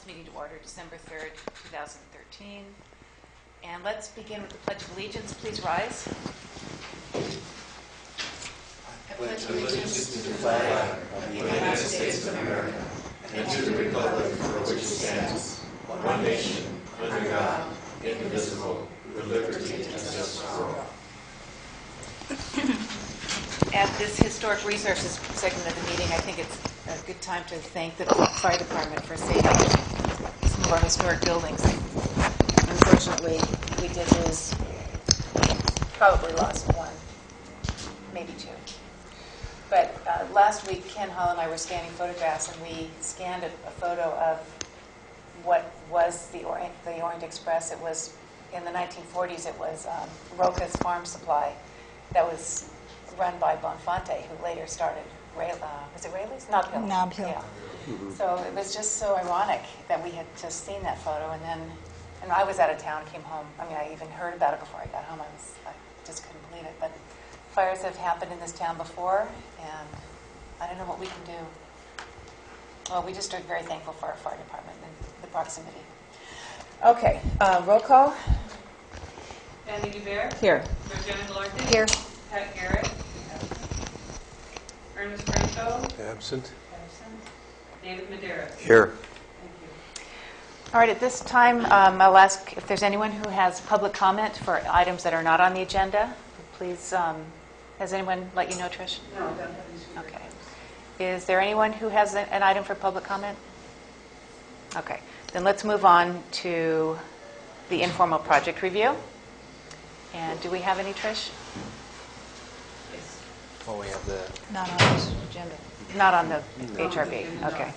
meeting to order, December 3rd, 2013. And let's begin with the Pledge of Allegiance. Please rise. I pledge allegiance to the flag of the United States of America and to the republic for which it stands, one nation, under God, indivisible, with liberty and justice for all. At this historic resources segment of the meeting, I think it's a good time to thank the fire department for saving some of our historic buildings. Unfortunately, we did lose, probably lost one, maybe two. But last week, Ken Hall and I were scanning photographs, and we scanned a photo of what was the Orient Express. It was, in the 1940s, it was Roca's Farm Supply that was run by Bonfante, who later started, was it Rayleigh's? Nob Hill. Nob Hill. Yeah. Mm-hmm. So it was just so ironic that we had just seen that photo, and I was out of town, came home. I mean, I even heard about it before I got home. I just couldn't believe it. But fires have happened in this town before, and I don't know what we can do. Well, we just are very thankful for our fire department and the proximity. Okay, roll call. Andy Dubert. Here. Virginia Galante. Here. Pat Garrett. Ernest Franco. Absent. David Madera. Here. Thank you. All right, at this time, I'll ask if there's anyone who has public comment for items that are not on the agenda. Please, has anyone let you know, Trish? No, don't have any. Okay. Is there anyone who has an item for public comment? Okay. Then let's move on to the informal project review. And do we have any, Trish? Yes. Well, we have the... Not on this agenda. Not on the HRB. Okay.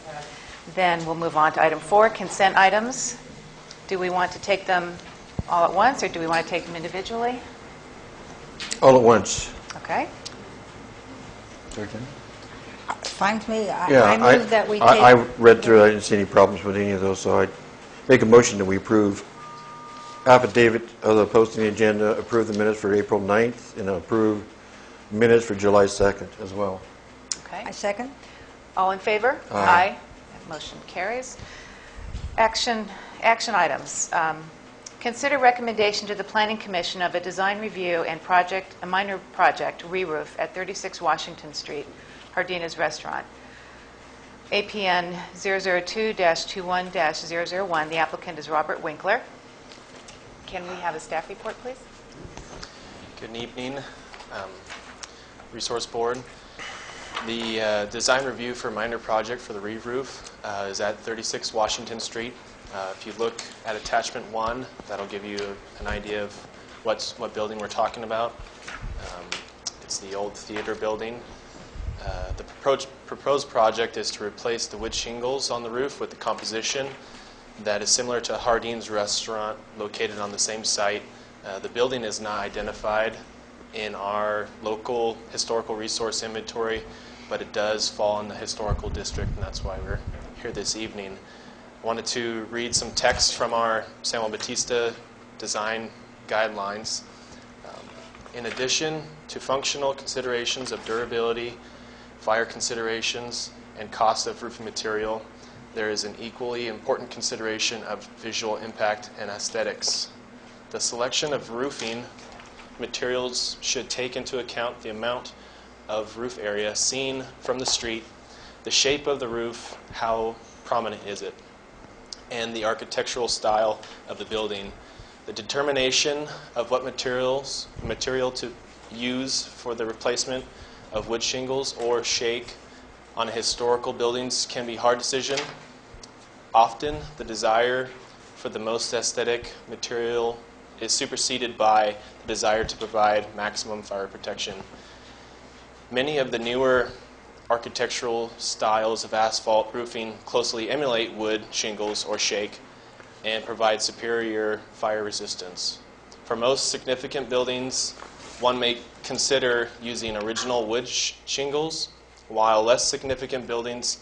Then we'll move on to item 4, consent items. Do we want to take them all at once, or do we want to take them individually? All at once. Okay. Fine with me. Yeah, I move that we take... I read through it. I didn't see any problems with any of those, so I'd make a motion that we approve affidavit of the posting agenda, approve the minutes for April 9th, and approve minutes for July 2nd as well. Okay. I second. All in favor? Aye. That motion carries. Action items. Consider recommendation to the Planning Commission of a design review and a minor project, re-roof at 36 Washington Street, Hardina's Restaurant. APN 002-21-001. The applicant is Robert Winkler. Can we have a staff report, please? Good evening, Resource Board. The design review for minor project for the re-roof is at 36 Washington Street. If you look at attachment 1, that'll give you an idea of what building we're talking about. It's the old theater building. The proposed project is to replace the wood shingles on the roof with the composition that is similar to Hardin's Restaurant located on the same site. The building is not identified in our local historical resource inventory, but it does fall in the historical district, and that's why we're here this evening. I wanted to read some text from our San Juan Bautista design guidelines. In addition to functional considerations of durability, fire considerations, and cost of roofing material, there is an equally important consideration of visual impact and aesthetics. The selection of roofing materials should take into account the amount of roof area seen from the street, the shape of the roof, how prominent is it, and the architectural style of the building. The determination of what material to use for the replacement of wood shingles or shake on historical buildings can be a hard decision. Often, the desire for the most aesthetic material is superseded by the desire to provide maximum fire protection. Many of the newer architectural styles of asphalt roofing closely emulate wood shingles or shake and provide superior fire resistance. For most significant buildings, one may consider using original wood shingles, while less significant buildings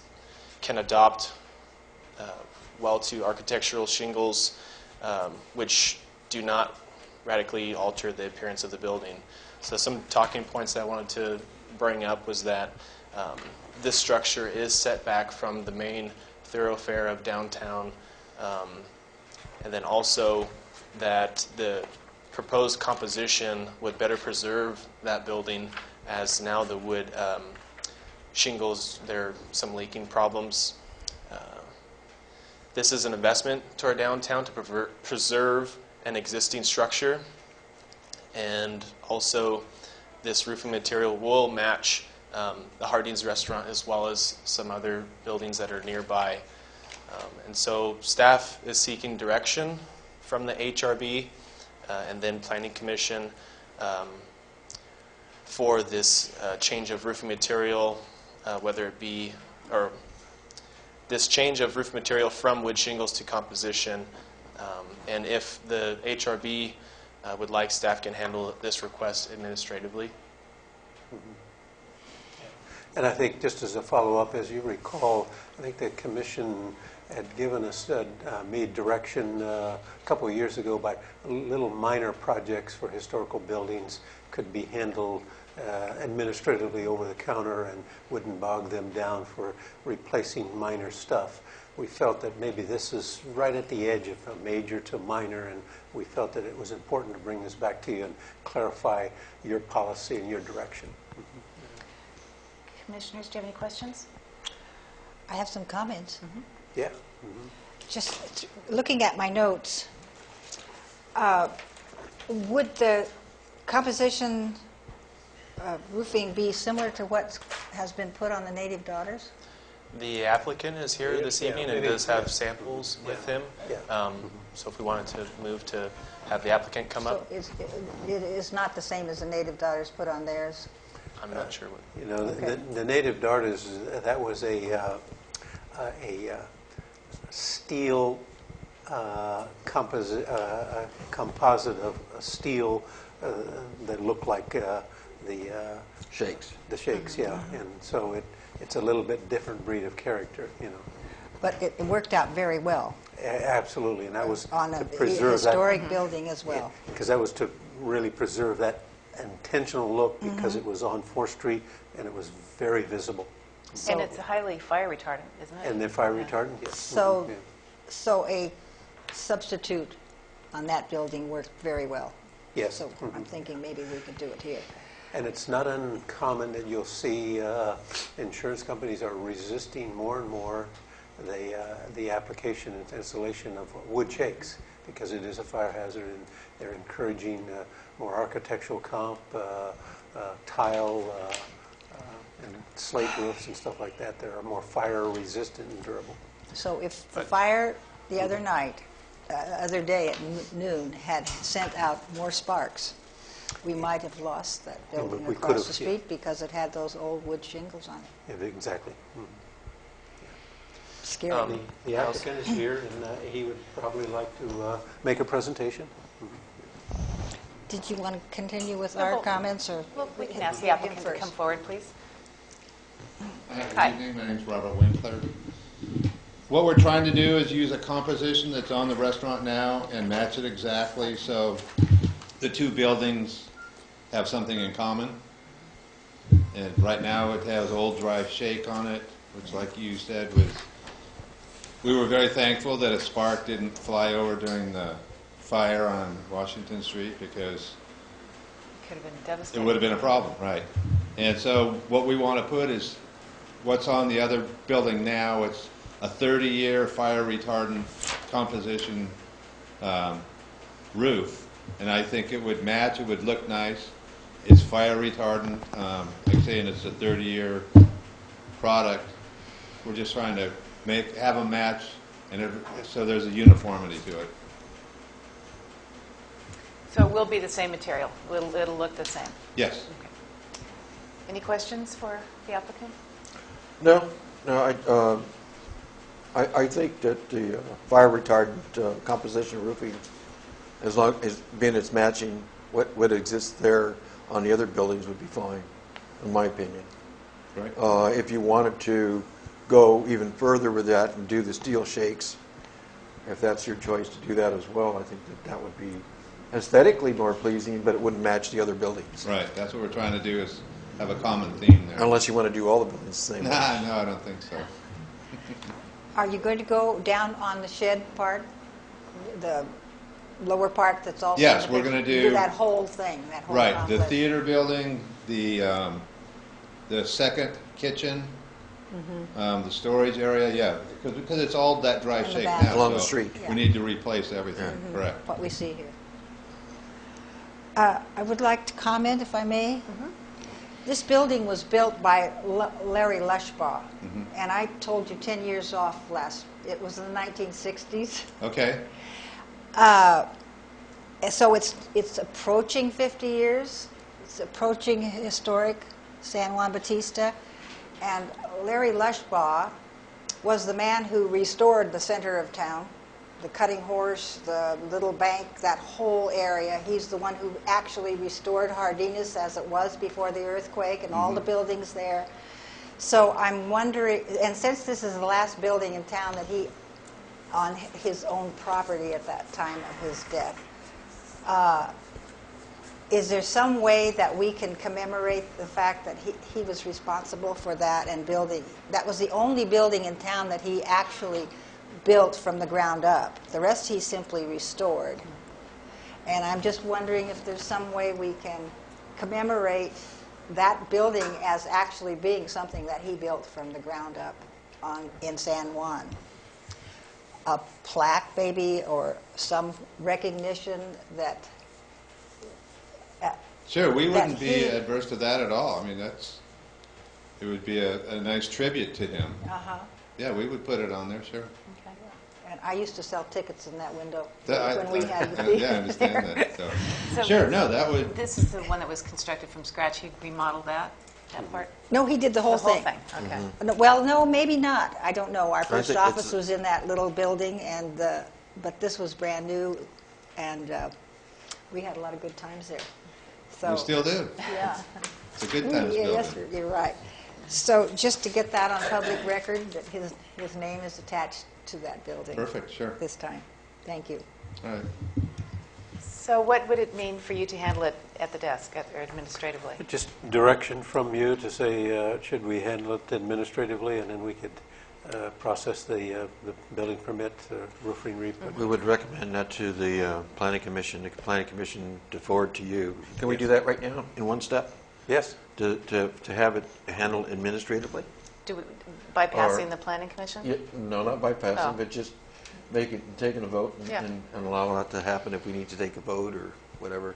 can adopt well to architectural shingles, which do not radically alter the appearance of the building. So some talking points that I wanted to bring up was that this structure is set back from the main thoroughfare of downtown And then also that the proposed composition would better preserve that building, as now the wood shingles, there are some leaking problems. This is an investment to our downtown to preserve an existing structure, and also this roofing material will match the Harding's restaurant as well as some other buildings that are nearby. And so staff is seeking direction from the HRB and then Planning Commission for this change of roofing material, whether it be, or this change of roof material from wood shingles to composition. And if the HRB would like, staff can handle this request administratively. And I think just as a follow-up, as you recall, I think the commission had given us, made direction a couple of years ago by little minor projects for historical buildings could be handled administratively over the counter and wouldn't bog them down for replacing minor stuff. We felt that maybe this is right at the edge of a major to minor, and we felt that it was important to bring this back to you and clarify your policy and your direction. Commissioners, do you have any questions? I have some comments. Yeah. Just looking at my notes, would the composition roofing be similar to what has been put on the Native Daughters? The applicant is here this Yeah, evening and maybe. does have samples with him. Yeah. So if we wanted to move to have the applicant come So up, it is not the same as the Native Daughters put on theirs? I'm not sure what. You know, Okay. the Native Daughters, that was a steel composite of a steel that looked like the Shakes. shakes, yeah. And so it's a little bit different breed of character, you know. But it worked out very well Absolutely, and that was on to a preserve that. historic building as well. Because that was to really preserve that intentional look, because it was on 4th Street and it was very visible. And it's highly fire retardant, isn't it? And then fire Yeah. retardant, yes. So, Yeah. so a substitute on that building worked very well. Yes. So I'm thinking maybe we could do it here. And it's not uncommon that you'll see insurance companies are resisting more and more the application and installation of wood shakes, because it is a fire hazard, and they're encouraging more architectural comp, tile, and slate roofs and stuff like that that are more fire resistant and durable. So if the fire the other night, other day at noon, had sent out more sparks, we might have lost that building we could across have, the street because it had those old wood shingles on it. Yeah, exactly. Scary. The applicant is here, and he would probably like to make a presentation. Did you want to continue with our Well, comments, or Well, we can him ask the applicant to first? come forward, please. Hi, good evening. My name's Robert Winkler. What we're trying to do is use a composition that's on the restaurant now and match it exactly so the two buildings have something in common. And right now it has old dry shake on it, which, like you said, we were very thankful that a spark didn't fly over during the fire on Washington Street, because Could have been it devastating. would have been a problem, right? And so what we want to put is what's on the other building now. It's a 30-year fire retardant composition roof, and I think it would match. It would look nice. It's fire retardant. Like I'm saying, it's a 30-year product. We're just trying to have a match, and so there's a uniformity to it. So it will be the same material. It'll look the same. Yes. Okay. Any questions for the applicant? No, I think that the fire retardant composition roofing, as long as being it's matching what exists there on the other buildings, would be fine, in my opinion. Right. If you wanted to go even further with that and do the steel shakes, if that's your choice to do that as well, I think that would be aesthetically more pleasing, but it wouldn't match the other buildings. Right. That's what we're trying to do, is have a common theme there. Unless you want to do all the buildings the same way. No, I don't think so. Are you going to go down on the shed part, the lower part that's all? Yes, we're gonna do- that whole thing, that whole Right, the complex? theater building, the second kitchen, the storage area, yeah, because it's all that dry And the shape bath. now. Along the so street. Yeah. We need to replace everything, correct. What we see here. I would like to comment, if I may. This building was built by Larry Lushbaugh, and I told you 10 years off last. It was in the 1960s. Okay, So it's approaching 50 years. It's approaching historic San Juan Bautista. And Larry Lushbaugh was the man who restored the center of town, the Cutting Horse, the Little Bank, that whole area. He's the one who actually restored Jardines as it was before the earthquake and all the buildings there. So I'm wondering, and since this is the last building in town that he, on his own property at that time of his death, is there some way that we can commemorate the fact that he was responsible for that and building? That was the only building in town that he actually built from the ground up. The rest he simply restored. And I'm just wondering if there's some way we can commemorate that building as actually being something that he built from the ground up in San Juan. A plaque, maybe, or some recognition that... sure, we that wouldn't be he- adverse to that at all. I mean, it would be a nice tribute to him. Yeah, we would put it on there, sure. And I used to sell tickets in that window That- when we had the yeah, I understand that. So. So Sure, no, that would, This is the one that was constructed from scratch. He remodeled that part? No, he did the whole thing. Okay. No, well, no, maybe not. I don't know. Our first think office it's- was in that little building, and but this was brand new, and we had a lot of good times there. So we still do. yeah. It's a good times building. Yes, you're right. So just to get that on public record, that his name is attached to that building. Perfect, sure. This time. Thank you. All right. So what would it mean for you to handle it at the desk or administratively? Just direction from you to say, should we handle it administratively, and then we could process the building permit, roofing report. We would recommend that to the Planning Commission, the Planning Commission to forward to you. Can we do that right now, in one step? Yes. To have it handled administratively? Bypassing the planning commission? Yeah, no, not bypassing, Oh. but just taking a vote Yeah. and allow that to happen if we need to take a vote or whatever.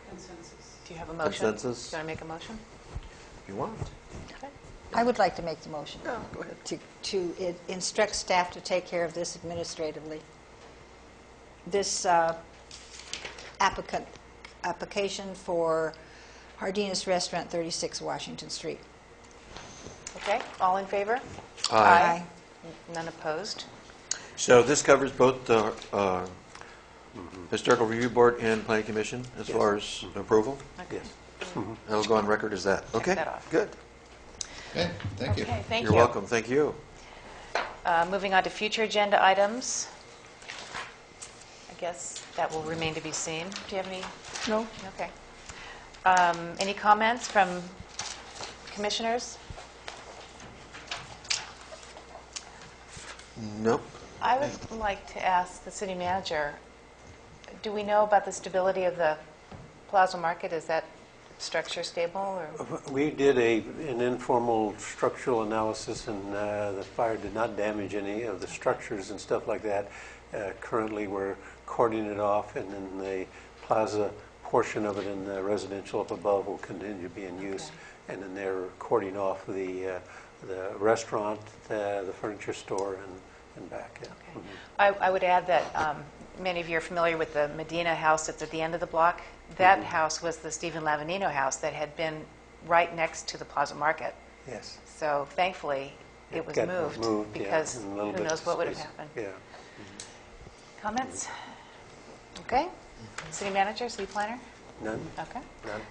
Consensus. Do you have a motion? Consensus? Do you want to make a motion? If you want. Okay. I would like to make the motion. Oh, go ahead. To instruct staff to take care of this administratively. This application for Jardines Restaurant, 36 Washington Street. Okay, all in favor? Aye. None opposed? So this covers both the Historical Review Board and Planning Commission as far as approval? Okay. Yes. That'll go on record as that. Okay, that off. good. Okay, thank you. Okay, thank you. You're welcome. Thank you. Moving on to future agenda items. I guess that will remain to be seen. Do you have any? No? Okay. Any comments from commissioners? Nope. I would like to ask the city manager, do we know about the stability of the Plaza Market? Is that structure stable? Or? We did an informal structural analysis, and the fire did not damage any of the structures and stuff like that. Currently, we're cording it off, and then the plaza portion of it in the residential up above will continue to be in use. And then they're cording off the restaurant, the furniture store, and back. Yeah. Okay. I would add that many of you are familiar with the Medina house that's at the end of the block. That house was the Stephen Lavanino house that had been right next to the Plaza Market. Yes. So thankfully, it was got moved yeah, because and a little who bit knows of what would have space. happened. Yeah. Comments? Okay. City manager, city planner? None? Okay. None?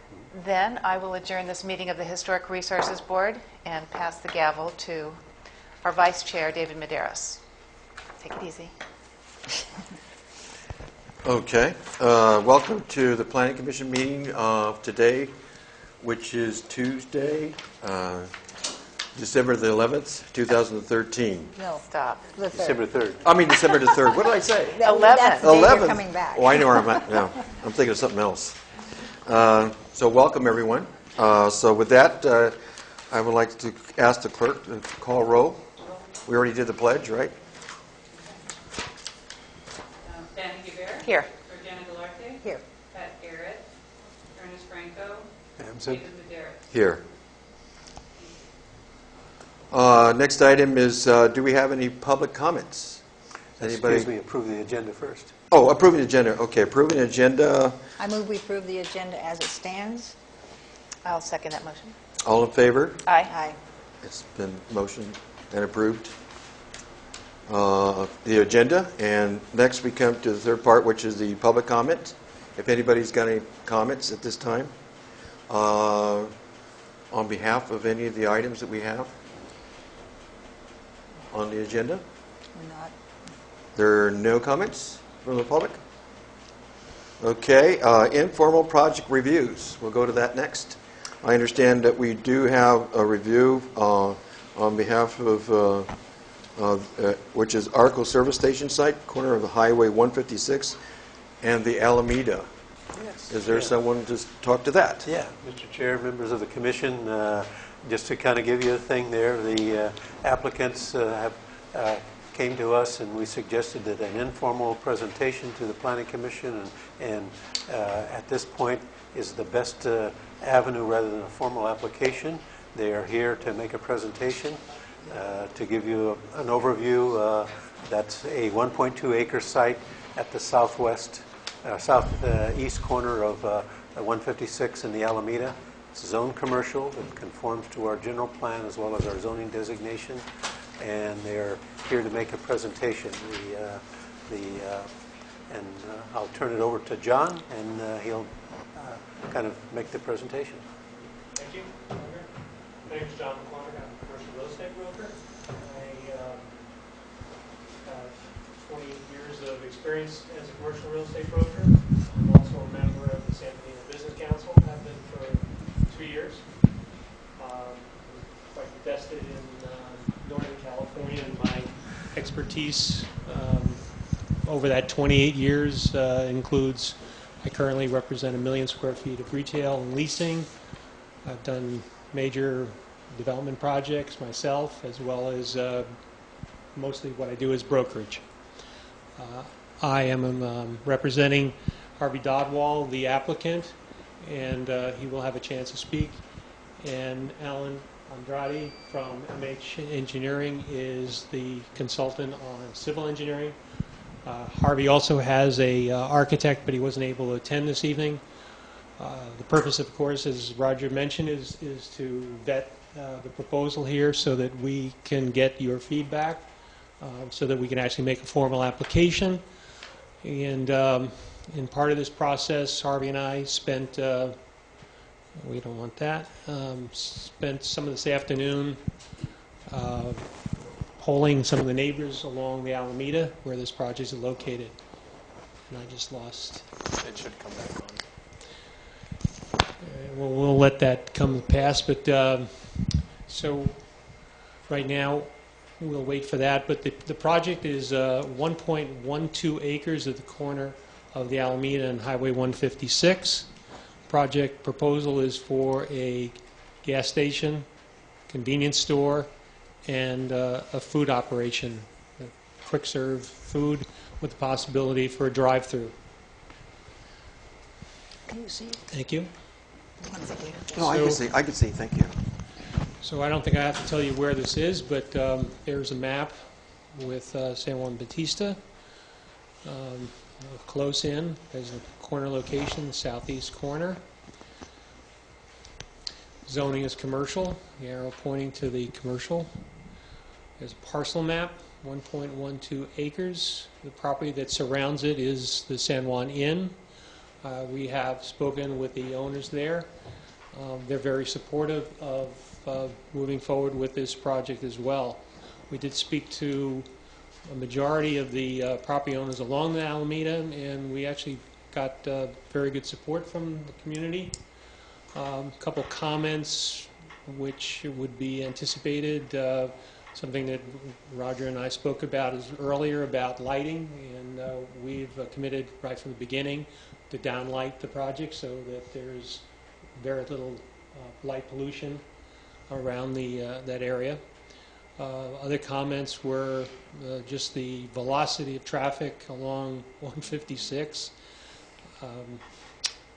Then I will adjourn this meeting of the Historic Resources Board and pass the gavel to our vice chair, David Medeiros. Take it easy. Okay. Welcome to the Planning Commission meeting of today, which is Tuesday, December the 11th, 2013. No, Stop. the 3rd. December 3rd. I mean, December the 3rd. What did I say? That's 11th. the day you're 11th. coming back. Oh, I know where I'm at now. I'm thinking of something else. So welcome, everyone. So with that, I would like to ask the clerk to call roll. We already did the pledge, right? Danny Guevara. Here. Georgiana Galarte. Here. Pat Garrett. Ernest Franco. Absent. David Madera. Here. Next item is, do we have any public comments? Anybody? Excuse me, approve the agenda first. Oh, approving the agenda. Okay, approving the agenda. I move we approve the agenda as it stands. I'll second that motion. All in favor? Aye. Aye. It's been motioned and approved. The agenda, and next we come to the third part, which is the public comment. If anybody's got any comments at this time, on behalf of any of the items that we have on the agenda, We're not. there are no comments from the public. Okay, informal project reviews. We'll go to that next. I understand that we do have a review on behalf of which is Arco Service Station site, corner of the Highway 156 and the Alameda. Yes. Is there someone to talk to that? Yeah, Mr. Chair, members of the commission, just to kind of give you a thing there, the applicants came to us and we suggested that an informal presentation to the Planning Commission and at this point is the best avenue rather than a formal application. They are here to make a presentation. To give you an overview, that's a 1.2 acre site at the southeast corner of 156 in the Alameda. It's zone commercial. It conforms to our general plan as well as our zoning designation, and they're here to make a presentation. I'll turn it over to John, and he'll kind of make the presentation. Thank you. My name is John McCormick. I'm a commercial real estate broker. I have 20 years of experience as a commercial real estate broker. I'm also a member of the San Benito Business Council. I've been for 2 years. Quite vested in Northern California, and my expertise over that 28 years includes, I currently represent 1 million square feet of retail and leasing. I've done major development projects myself, as well as mostly what I do is brokerage. I am representing Harvey Dodwall, the applicant, and he will have a chance to speak. And Alan Andrade from MH Engineering is the consultant on civil engineering. Harvey also has a architect, but he wasn't able to attend this evening. The purpose, of course, as Roger mentioned, is to vet the proposal here so that we can get your feedback, so that we can actually make a formal application. And in part of this process, Harvey and I spent, we don't want that, spent some of this afternoon polling some of the neighbors along the Alameda where this project is located. And I just lost. It should come back on. We'll let that come to pass, but so right now we'll wait for that. But the project is 1.12 acres at the corner of the Alameda and Highway 156. Project proposal is for a gas station, convenience store, and a food operation, quick serve food with the possibility for a drive-through. Can you see? Thank you. No, I can see. Thank you. So I don't think I have to tell you where this is, but there's a map with San Juan Bautista. Close in, there's the corner location, the southeast corner. Zoning is commercial, the arrow pointing to the commercial. There's a parcel map, 1.12 acres. The property that surrounds it is the San Juan Inn. We have spoken with the owners there. They're very supportive of moving forward with this project as well. We did speak to a majority of the property owners along the Alameda, and we actually got very good support from the community. A couple comments which would be anticipated. Something that Roger and I spoke about earlier about lighting, and we've committed right from the beginning to downlight the project so that there's very little light pollution around that area. Other comments were just the velocity of traffic along 156.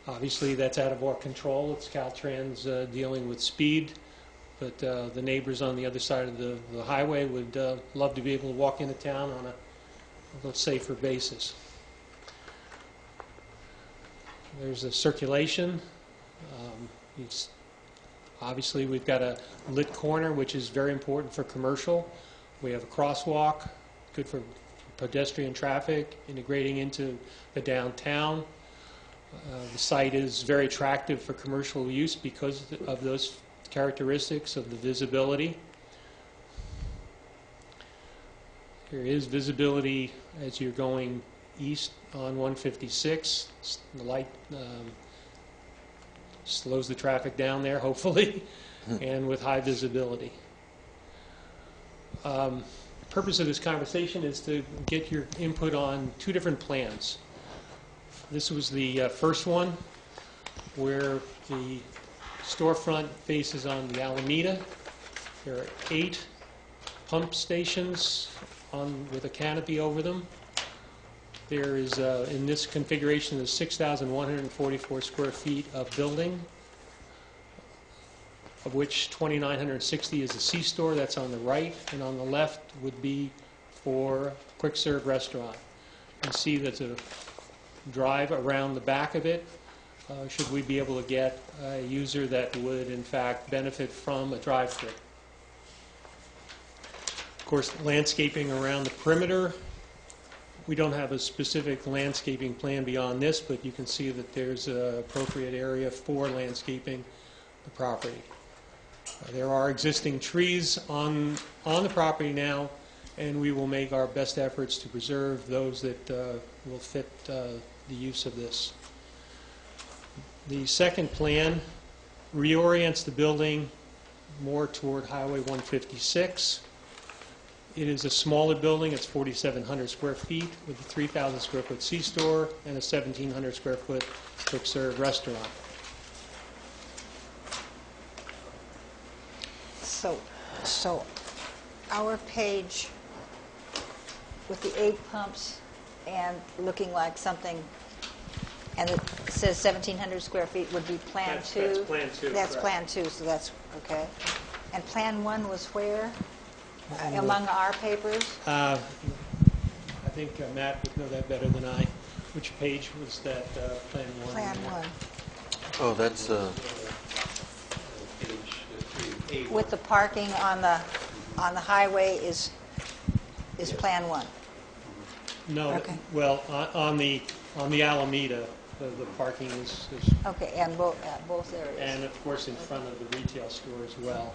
Obviously, that's out of our control. It's Caltrans dealing with speed, but the neighbors on the other side of the highway would love to be able to walk into town on a little safer basis. There's a circulation. Obviously, we've got a lit corner, which is very important for commercial. We have a crosswalk, good for pedestrian traffic, integrating into the downtown. The site is very attractive for commercial use because of those characteristics of the visibility. There is visibility as you're going east on 156. The light slows the traffic down there, hopefully, and with high visibility. Purpose of this conversation is to get your input on two different plans. This was the first one, where the storefront faces on the Alameda. There are 8 pump stations with a canopy over them. There is, in this configuration, there's 6,144 square feet of building, of which 2,960 is a C-store. That's on the right, and on the left would be for quick serve restaurant. You can see there's a drive around the back of it. Should we be able to get a user that would, in fact, benefit from a drive-through. Of course, landscaping around the perimeter. We don't have a specific landscaping plan beyond this, but you can see that there's an appropriate area for landscaping the property. There are existing trees on the property now, and we will make our best efforts to preserve those that will fit the use of this. The second plan reorients the building more toward Highway 156. It is a smaller building. It's 4,700 square feet with a 3,000 square foot C-store and a 1,700 square foot quick serve restaurant. So our page with the 8 pumps and looking like something, and it says 1,700 square feet would be Plan 2? That's Plan 2. That's correct. Plan 2, so that's okay. And Plan 1 was where? Among our papers? I think Matt would know that better than I. Which page was that Plan 1? Plan 1. Oh, that's, With the parking on the highway is Plan 1. No, Okay. well, on the Alameda, the parking is Okay, and both areas. and of course in front of the retail store as well.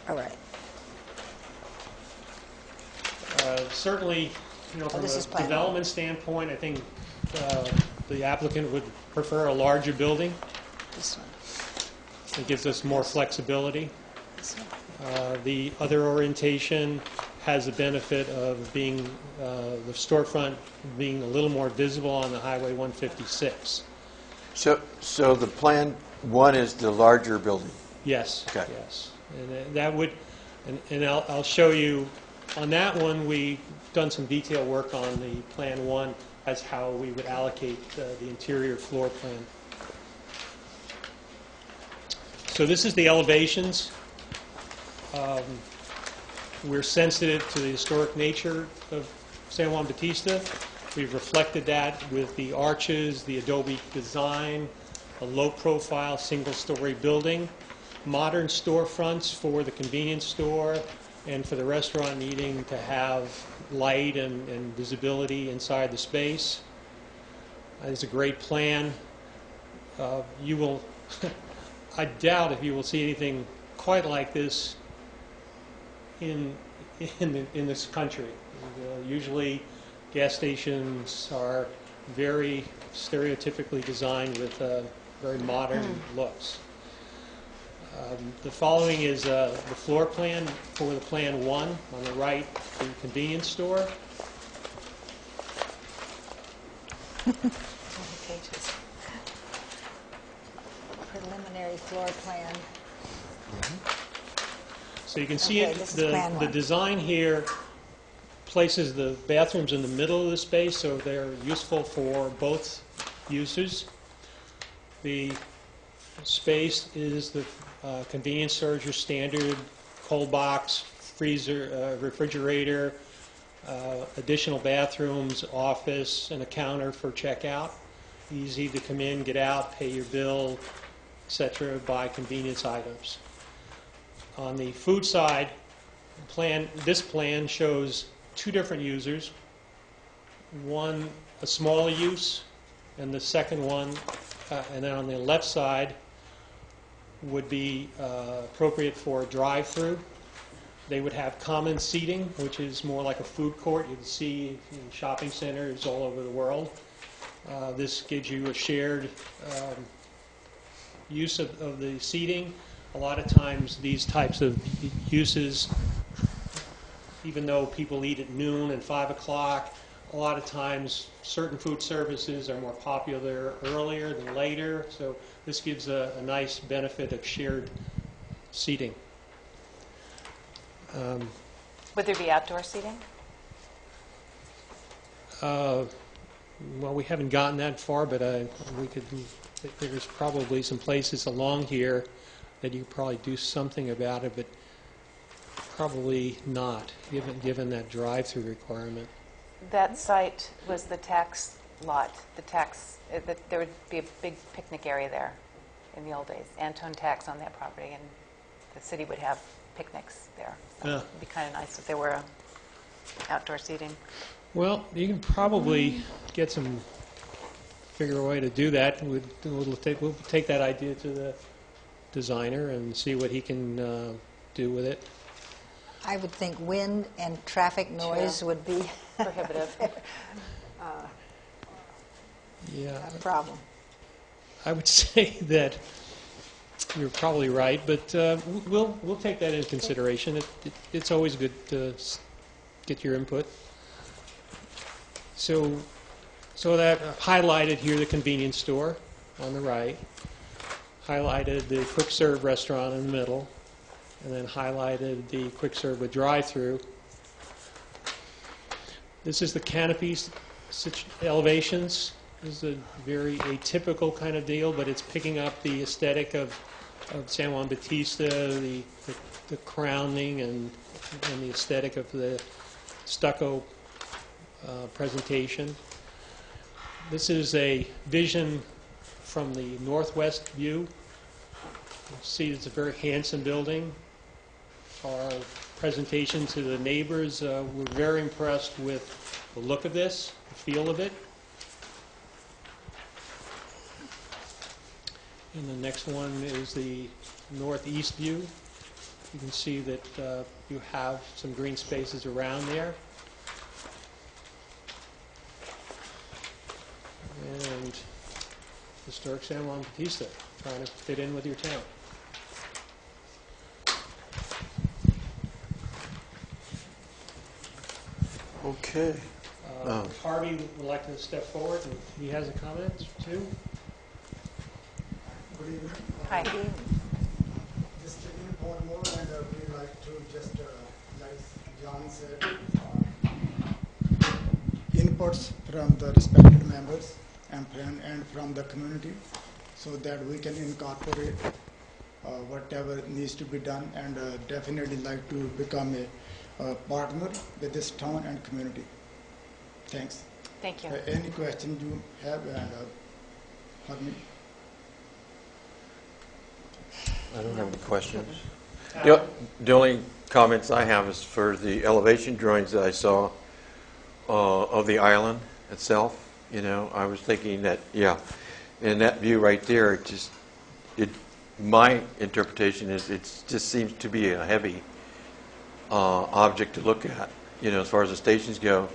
All right. Certainly, from this is a Plan 1. development standpoint, I think the applicant would prefer a larger building. This one. It gives us more flexibility. This one. The other orientation has the benefit of being the storefront being a little more visible on the Highway 156. so the Plan 1 is the larger building. Yes. Okay. Yes, and that would, and I'll show you on that one. We've done some detail work on the Plan 1 as how we would allocate the interior floor plan. So this is the elevations. We're sensitive to the historic nature of San Juan Bautista. We've reflected that with the arches, the adobe design, a low-profile single-story building, modern storefronts for the convenience store and for the restaurant needing to have light and visibility inside the space. It's a great plan. You will, I doubt if you will see anything quite like this in this country. Usually gas stations are very stereotypically designed with very modern looks. The following is the floor plan for the Plan 1. On the right, the convenience store. Pages. Preliminary floor plan. So you can see Okay, it, this is Plan the 1. design here places the bathrooms in the middle of the space, so they're useful for both users. The space is the convenience store, your standard cold box, freezer, refrigerator, additional bathrooms, office, and a counter for checkout. Easy to come in, get out, pay your bill, etc., buy convenience items. On the food side, this plan shows two different users. One, a smaller use, and the second one, and then on the left side, would be appropriate for a drive-through. They would have common seating, which is more like a food court you can see in shopping centers all over the world. This gives you a shared use of the seating. A lot of times these types of uses, even though people eat at noon and 5 o'clock, a lot of times certain food services are more popular earlier than later, so this gives a nice benefit of shared seating. Would there be outdoor seating? Well, we haven't gotten that far, but there's probably some places along here that you could probably do something about it, but probably not, given that drive-through requirement. That site was the tax lot. There would be a big picnic area there in the old days. Anton tax on that property, and the city would have picnics there. So it'd be kind of nice if there were outdoor seating. Well, you can probably figure a way to do that. We'll take that idea to the designer and see what he can do with it. I would think wind and traffic noise would be Prohibitive. Yeah, a problem. I would say that you're probably right, but we'll take that into consideration. It's always good to get your input. So that highlighted here the convenience store on the right, highlighted the quick serve restaurant in the middle, and then highlighted the quick serve with drive-through. This is the Canopy elevations. This is a very atypical kind of deal, but it's picking up the aesthetic of San Juan Bautista, the crowning and the aesthetic of the stucco presentation. This is a vision from the northwest view. You see it's a very handsome building. Our presentation to the neighbors, we're very impressed with the look of this, the feel of it. And the next one is the northeast view. You can see that you have some green spaces around there. And historic San Juan Bautista, trying to fit in with your town. Okay. Harvey would like to step forward, and he has a comment too. Good evening. Hi. Just to inform more, and we'd like to just, like John said, inputs from the respected members and from the community, so that we can incorporate whatever needs to be done, and definitely like to become a partner with this town and community. Thanks. Thank you. Any question you have, and Harmony? I don't have any questions. The only comments I have is for the elevation drawings that I saw of the island itself. You know, I was thinking that, in that view right there, my interpretation is it just seems to be a heavy object to look at, you know, as far as the stations go.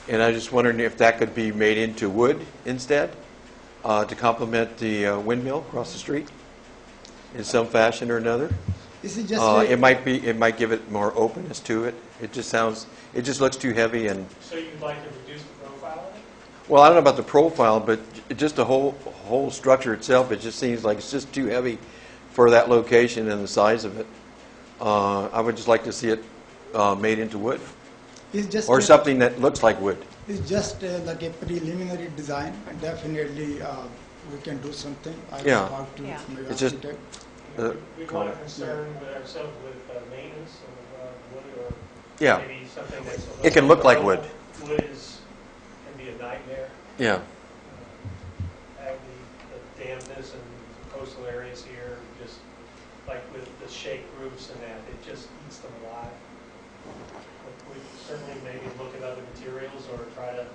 And I was just wondering if that could be made into wood instead to complement the windmill across the street. in some fashion or another. This is just like, It might give it more openness to it. It just looks too heavy and, So you'd like to reduce the profile of it? well, I don't know about the profile, but just the whole structure itself, it just seems like it's just too heavy for that location and the size of it. I would just like to see it made into wood, it's just or something that looks like wood. It's just like a preliminary design. Definitely, we can do something. I Yeah. will talk to Yeah. my It's just- architect. We want to concern with ourselves with maintenance of wood or Yeah. maybe something that's a It can little look like wood. Wood can be a nightmare. Yeah. Have the dampness and coastal areas here, just like with the shake roofs and that, it just eats them alive. But we certainly maybe look at other materials or try to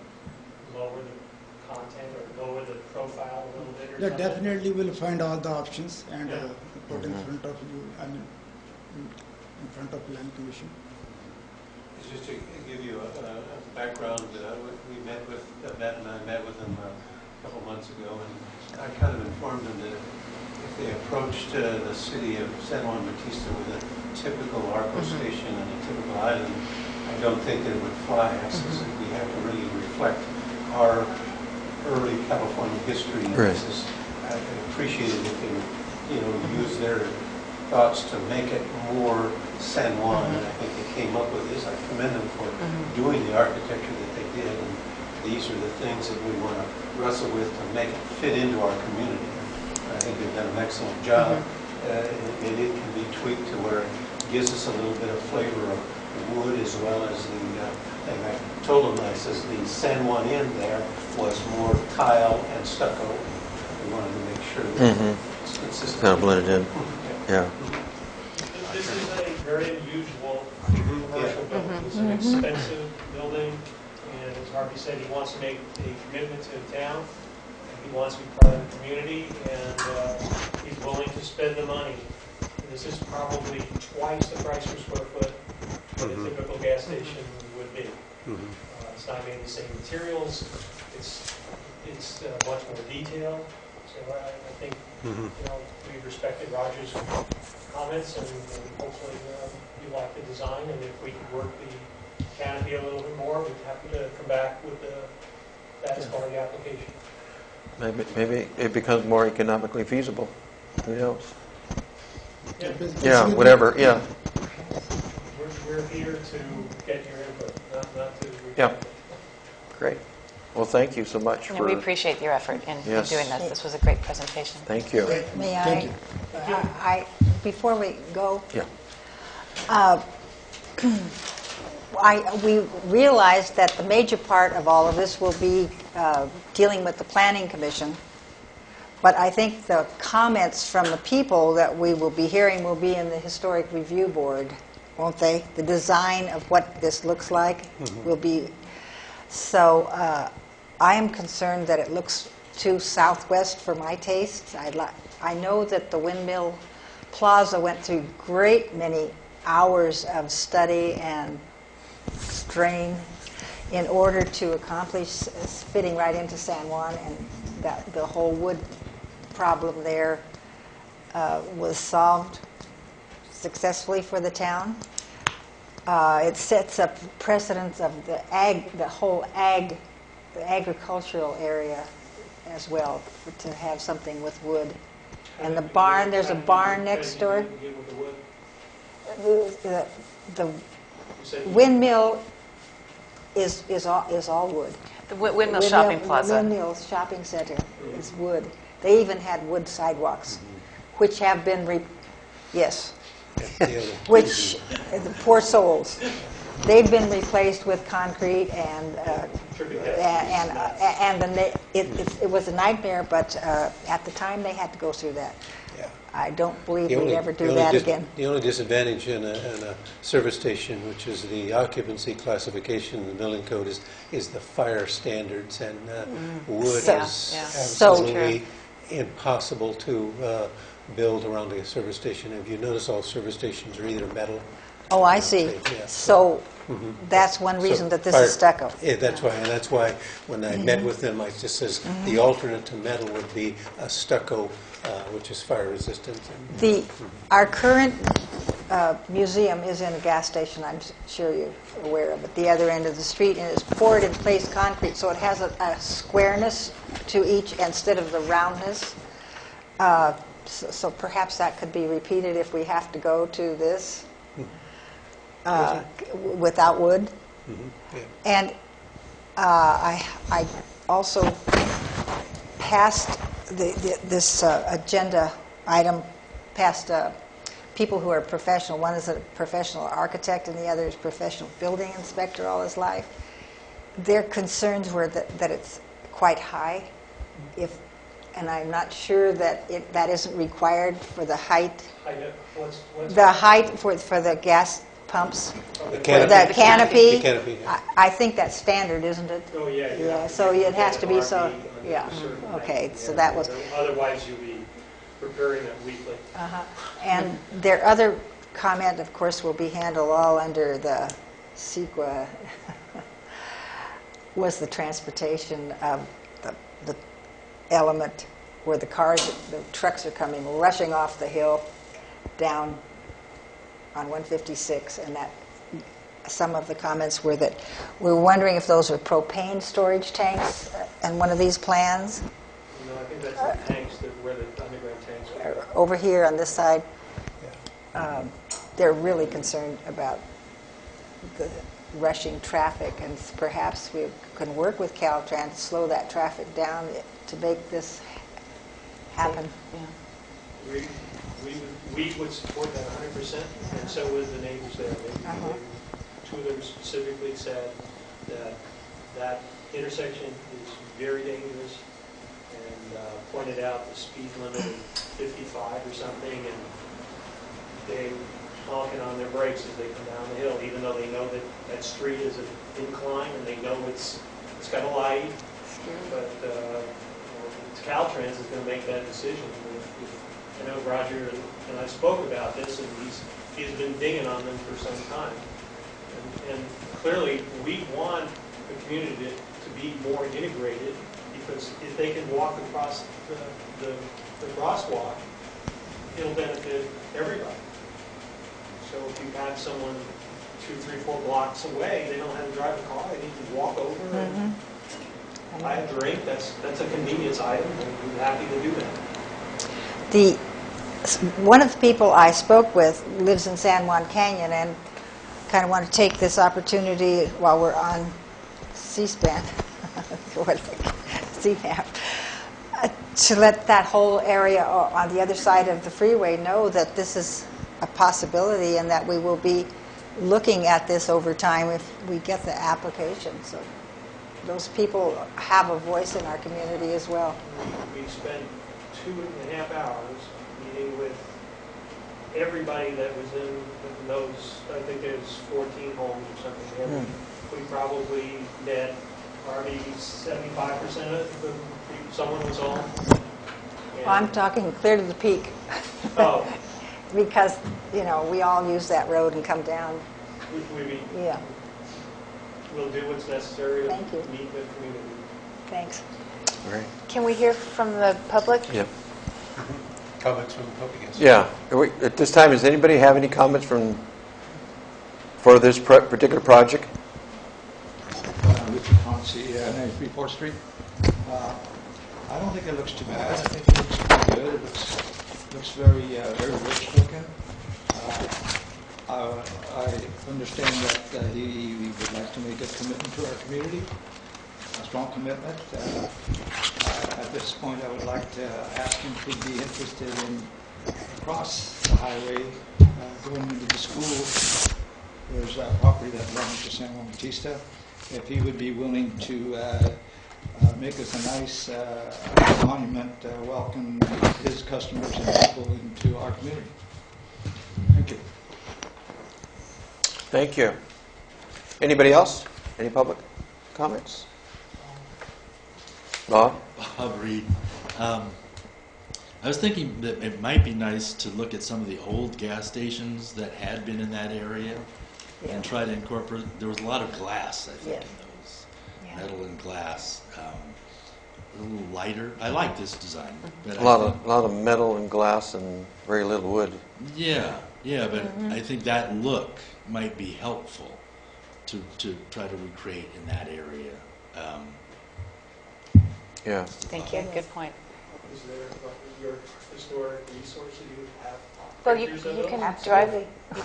lower the content or lower the profile a little bit or Yeah, something. definitely we'll find all the options and Yeah. put in front of you, in front of Land Commission. Just to give you a background, Matt and I met with them a couple months ago, and I kind of informed them that if they approached the city of San Juan Bautista with a typical ARPA station and a typical island, I don't think that it would fly. I says that we have to really reflect our early California history. And Right. this is, I appreciated if they would, use their thoughts to make it more San Juan, and I think they came up with this. I commend them for doing the architecture that they did, and these are the things that we want to wrestle with to make it fit into our community. I think they've done an excellent job, and it can be tweaked to where it gives us a little bit of flavor of wood as well as the thing. I told them, I says, the San Juan end there was more tile and stucco. We wanted to make sure that it's consistent. Kind of blended in. Yeah. This is a very unusual commercial building. It's an expensive building, and as Harvey said, he wants to make a commitment to the town. He wants to be part of the community, and he's willing to spend the money. This is probably twice the price per square foot that a typical gas station would be. It's not made of the same materials. It's much more detailed. So I think we respected Roger's comments, and hopefully you like the design. And if we could work the canopy a little bit more, we'd be happy to come back with that as part of the application. Maybe it becomes more economically feasible. Who knows? Yeah. Yeah, whatever. Yeah. We're here to get your input, not to. Yeah. Great. Well, thank you so much And we for. appreciate your effort in Yes. doing this. This was a great presentation. Thank you. May Thank I, before we go, Yeah. we realized that the major part of all of this will be dealing with the Planning Commission. But I think the comments from the people that we will be hearing will be in the Historic Review Board, won't they? The design of what this looks like will be. So I am concerned that it looks too southwest for my taste. I know that the Windmill Plaza went through great many hours of study and strain in order to accomplish fitting right into San Juan, and that the whole wood problem there was solved successfully for the town. It sets up precedents of the whole agricultural area as well, to have something with wood. And the barn, there's a barn next door. The windmill is all wood. The Windmill Shopping Plaza. Windmill Shopping Center is wood. They even had wood sidewalks, which have been, yes, which, the poor souls, they've been replaced with concrete and it was a nightmare, but at the time they had to go through that. I don't believe we'd ever do that again. The only disadvantage in a service station, which is the occupancy classification in the building code, is the fire standards, and wood So- is yeah. absolutely impossible to build around a service station. If you notice, all service stations are either metal. Oh, I see. Yeah. So that's one reason that this is stucco. Yeah, that's why when I met with them, I just says the alternate to metal would be a stucco which is fire resistant. Our current museum is in a gas station, I'm sure you're aware of, at the other end of the street, and it's poured in place concrete, so it has a squareness to each instead of the roundness. So perhaps that could be repeated if we have to go to this without wood. Mm-hmm. Yeah. And I also passed this agenda item past people who are professional. One is a professional architect and the other is professional building inspector all his life. Their concerns were that it's quite high, and I'm not sure that that isn't required for the height. The height for the gas pumps. The canopy. The canopy, yeah. I think that's standard, isn't it? Oh, yeah. Yeah, so it has to be so. Yeah. Okay, so that was. Otherwise, you'll be preparing it weekly. And their other comment, of course, will be handled all under the CEQA, was the transportation of the element where the trucks are coming, rushing off the hill down on 156, and that some of the comments were that we're wondering if those are propane storage tanks in one of these plans. No, I think that's the tanks, where the underground tanks are. Over here on this side, they're really concerned about the rushing traffic, and perhaps we can work with Caltrans to slow that traffic down to make this happen. Yeah. We would support that 100%, and so would the neighbors there. Two of them specifically said that intersection is very dangerous, and pointed out the speed limit of 55 or something, and they honking on their brakes as they come down the hill, even though they know that street is an incline and they know it's got a light. But Caltrans is going to make that decision. I know Roger and I spoke about this, and he's been dinging on them for some time. And clearly, we want the community to be more integrated, because if they can walk across the crosswalk, it'll benefit everybody. So if you have someone 2, 3, 4 blocks away, they don't have to drive a car, they need to walk over and buy a drink. That's a convenience item, and we're happy to do that. One of the people I spoke with lives in San Juan Canyon, and kind of want to take this opportunity while we're on C-SPAN, CNAP, to let that whole area on the other side of the freeway know that this is a possibility and that we will be looking at this over time if we get the application. So those people have a voice in our community as well. We spent 2.5 hours meeting with everybody that was in those, I think there's 14 homes or something. We probably met probably 75% of the someone was on. Well, I'm talking clear to the peak. Oh. Because, we all use that road and come down. Yeah. We'll do what's necessary to Thank you. meet the community. Thanks. All right. Can we hear from the public? Yeah. Comments from the public? Yes. Yeah. At this time, does anybody have any comments for this particular project? Richard Ponce, 94th Street. I don't think it looks too bad. I think it looks pretty good. It looks very rich looking. I understand that he would like to make a commitment to our community, a strong commitment. At this point, I would like to ask him if he'd be interested in across the highway, going into the school. There's a property that belongs to San Juan Bautista. If he would be willing to make us a nice monument, welcome his customers and people into our community. Thank you. Thank you. Anybody else? Any public comments? Bob? Bob Reed. I was thinking that it might be nice to look at some of the old gas stations that had been in that area and try to incorporate. There was a lot of glass, I think, in those, metal and glass. little lighter. I like this design. But A lot of metal and glass and very little wood. Yeah, but I think that look might be helpful to try to recreate in that area. Yeah. Thank you, good point. Is there your historic resource that you have? Well, you can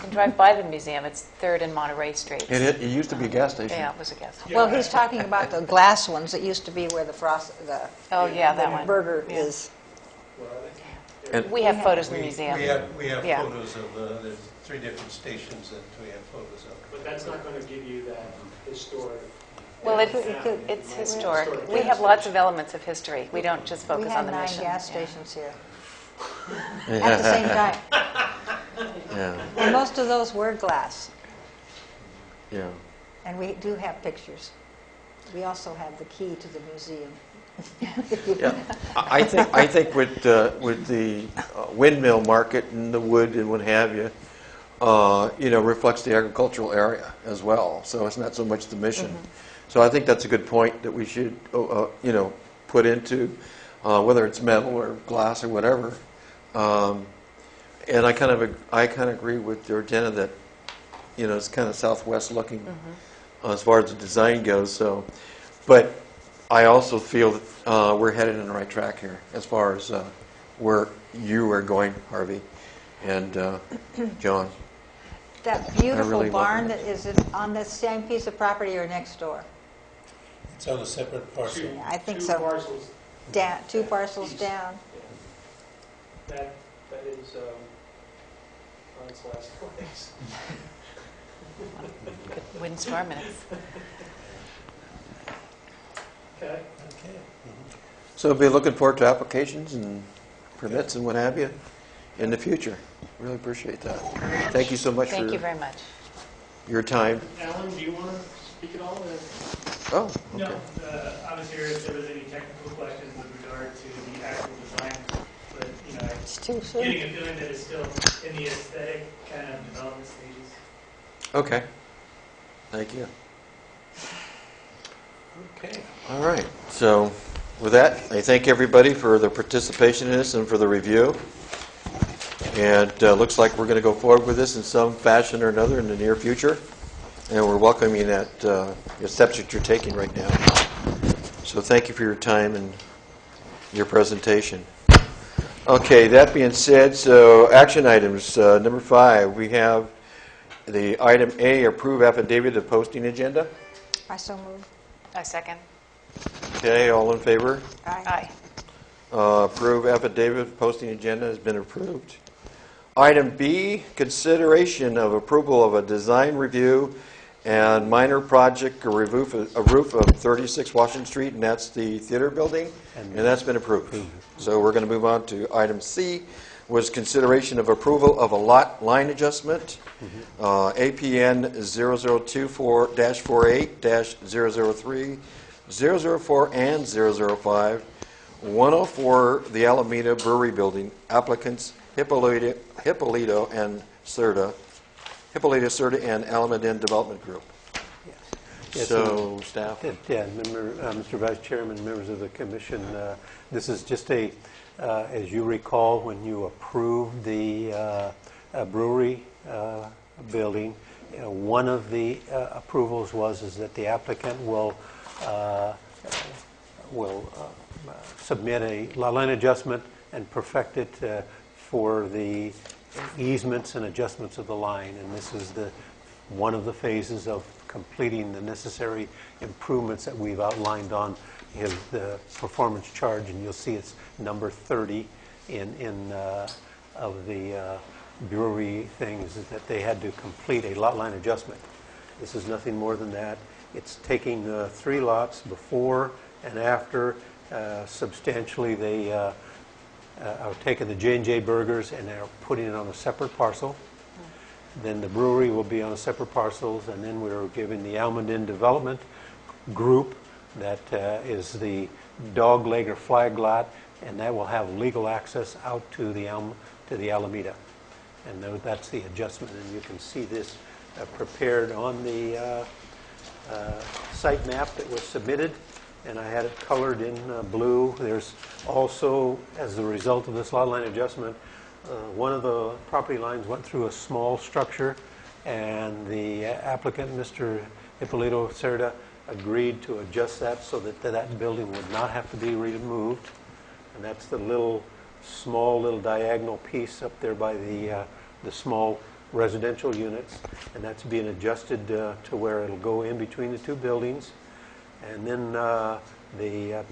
drive by the museum. It's 3rd and Monterey Street. It used to be a gas station. Yeah, it was a guess. Well, he's talking about the glass ones that used to be where the Oh, yeah, that one. burger is. And We have photos in the museum. We have Yeah. photos of, there's 3 different stations that we have photos of. But that's not going to give you that historic. Well, it's historic. We have lots of elements of history. We don't just We focus had on the 9 mission. gas Yeah. stations here at the same time. Yeah. And most of those were glass. Yeah. And we do have pictures. We also have the key to the museum. Yeah, I think with the windmill market and the wood and what have you, reflects the agricultural area as well. So it's not so much the mission. So I think that's a good point that we should put into whether it's metal or glass or whatever. And I kind of agree with Georgina that it's kind of southwest looking as far as the design goes. So, but I also feel that we're headed in the right track here as far as where you are going, Harvey and John. That beautiful really love barn it. that is it on the same piece of property or next door? It's on a separate parcel. I think Two so. parcels. Down, 2 parcels down. That is on its last legs. Good windstorm minutes. Okay. So be looking forward to applications and permits and what have you in the future. Really appreciate that. Thank you so much Thank you for very much. your time. Alan, do you want to speak at all? Oh, No, okay. I was here if there was any technical questions with regard to the actual design, but, It's too soon. getting a feeling that it's still in the aesthetic kind of development stages. Okay. Thank you. Okay. All right. So with that, I thank everybody for their participation in this and for the review. And looks like we're going to go forward with this in some fashion or another in the near future. And we're welcoming that the steps that you're taking right now. So thank you for your time and your presentation. Okay, that being said, so action items. Number 5, we have the item A, approve affidavit of posting agenda. I so move. I second. Okay, all in favor? Aye. Approve affidavit of posting agenda has been approved. Item B, consideration of approval of a design review and minor project, a roof of 36 Washington Street, and that's the theater building, and that's been approved. So we're going to move on to item C, was consideration of approval of a lot line adjustment, APN 0024-48-003, 004, and 005, 104, the Alameda Brewery Building, applicants Hippolito and Serta, and Alameda Development Group. Yes, So, staff? Mr. Vice Chairman, members of the commission, this is just as you recall, when you approved the brewery building, one of the approvals is that the applicant will submit a lot line adjustment and perfect it for the easements and adjustments of the line. And this is one of the phases of completing the necessary improvements that we've outlined on the performance charge, and you'll see it's number 30 of the brewery things, is that they had to complete a lot line adjustment. This is nothing more than that. It's taking 3 lots before and after. Substantially, they are taking the J&J Burgers and they're putting it on a separate parcel. Then the brewery will be on separate parcels, and then we're giving the Almaden Development Group, that is the dog leg or flag lot, and that will have legal access out to the Alameda. And that's the adjustment, and you can see this prepared on the site map that was submitted. and I had it colored in blue. There's also, as a result of this lot line adjustment, one of the property lines went through a small structure, and the applicant, Mr. Hippolito Cerda, agreed to adjust that so that that building would not have to be removed. And that's the small little diagonal piece up there by the small residential units, and that's being adjusted to where it'll go in between the two buildings. And then the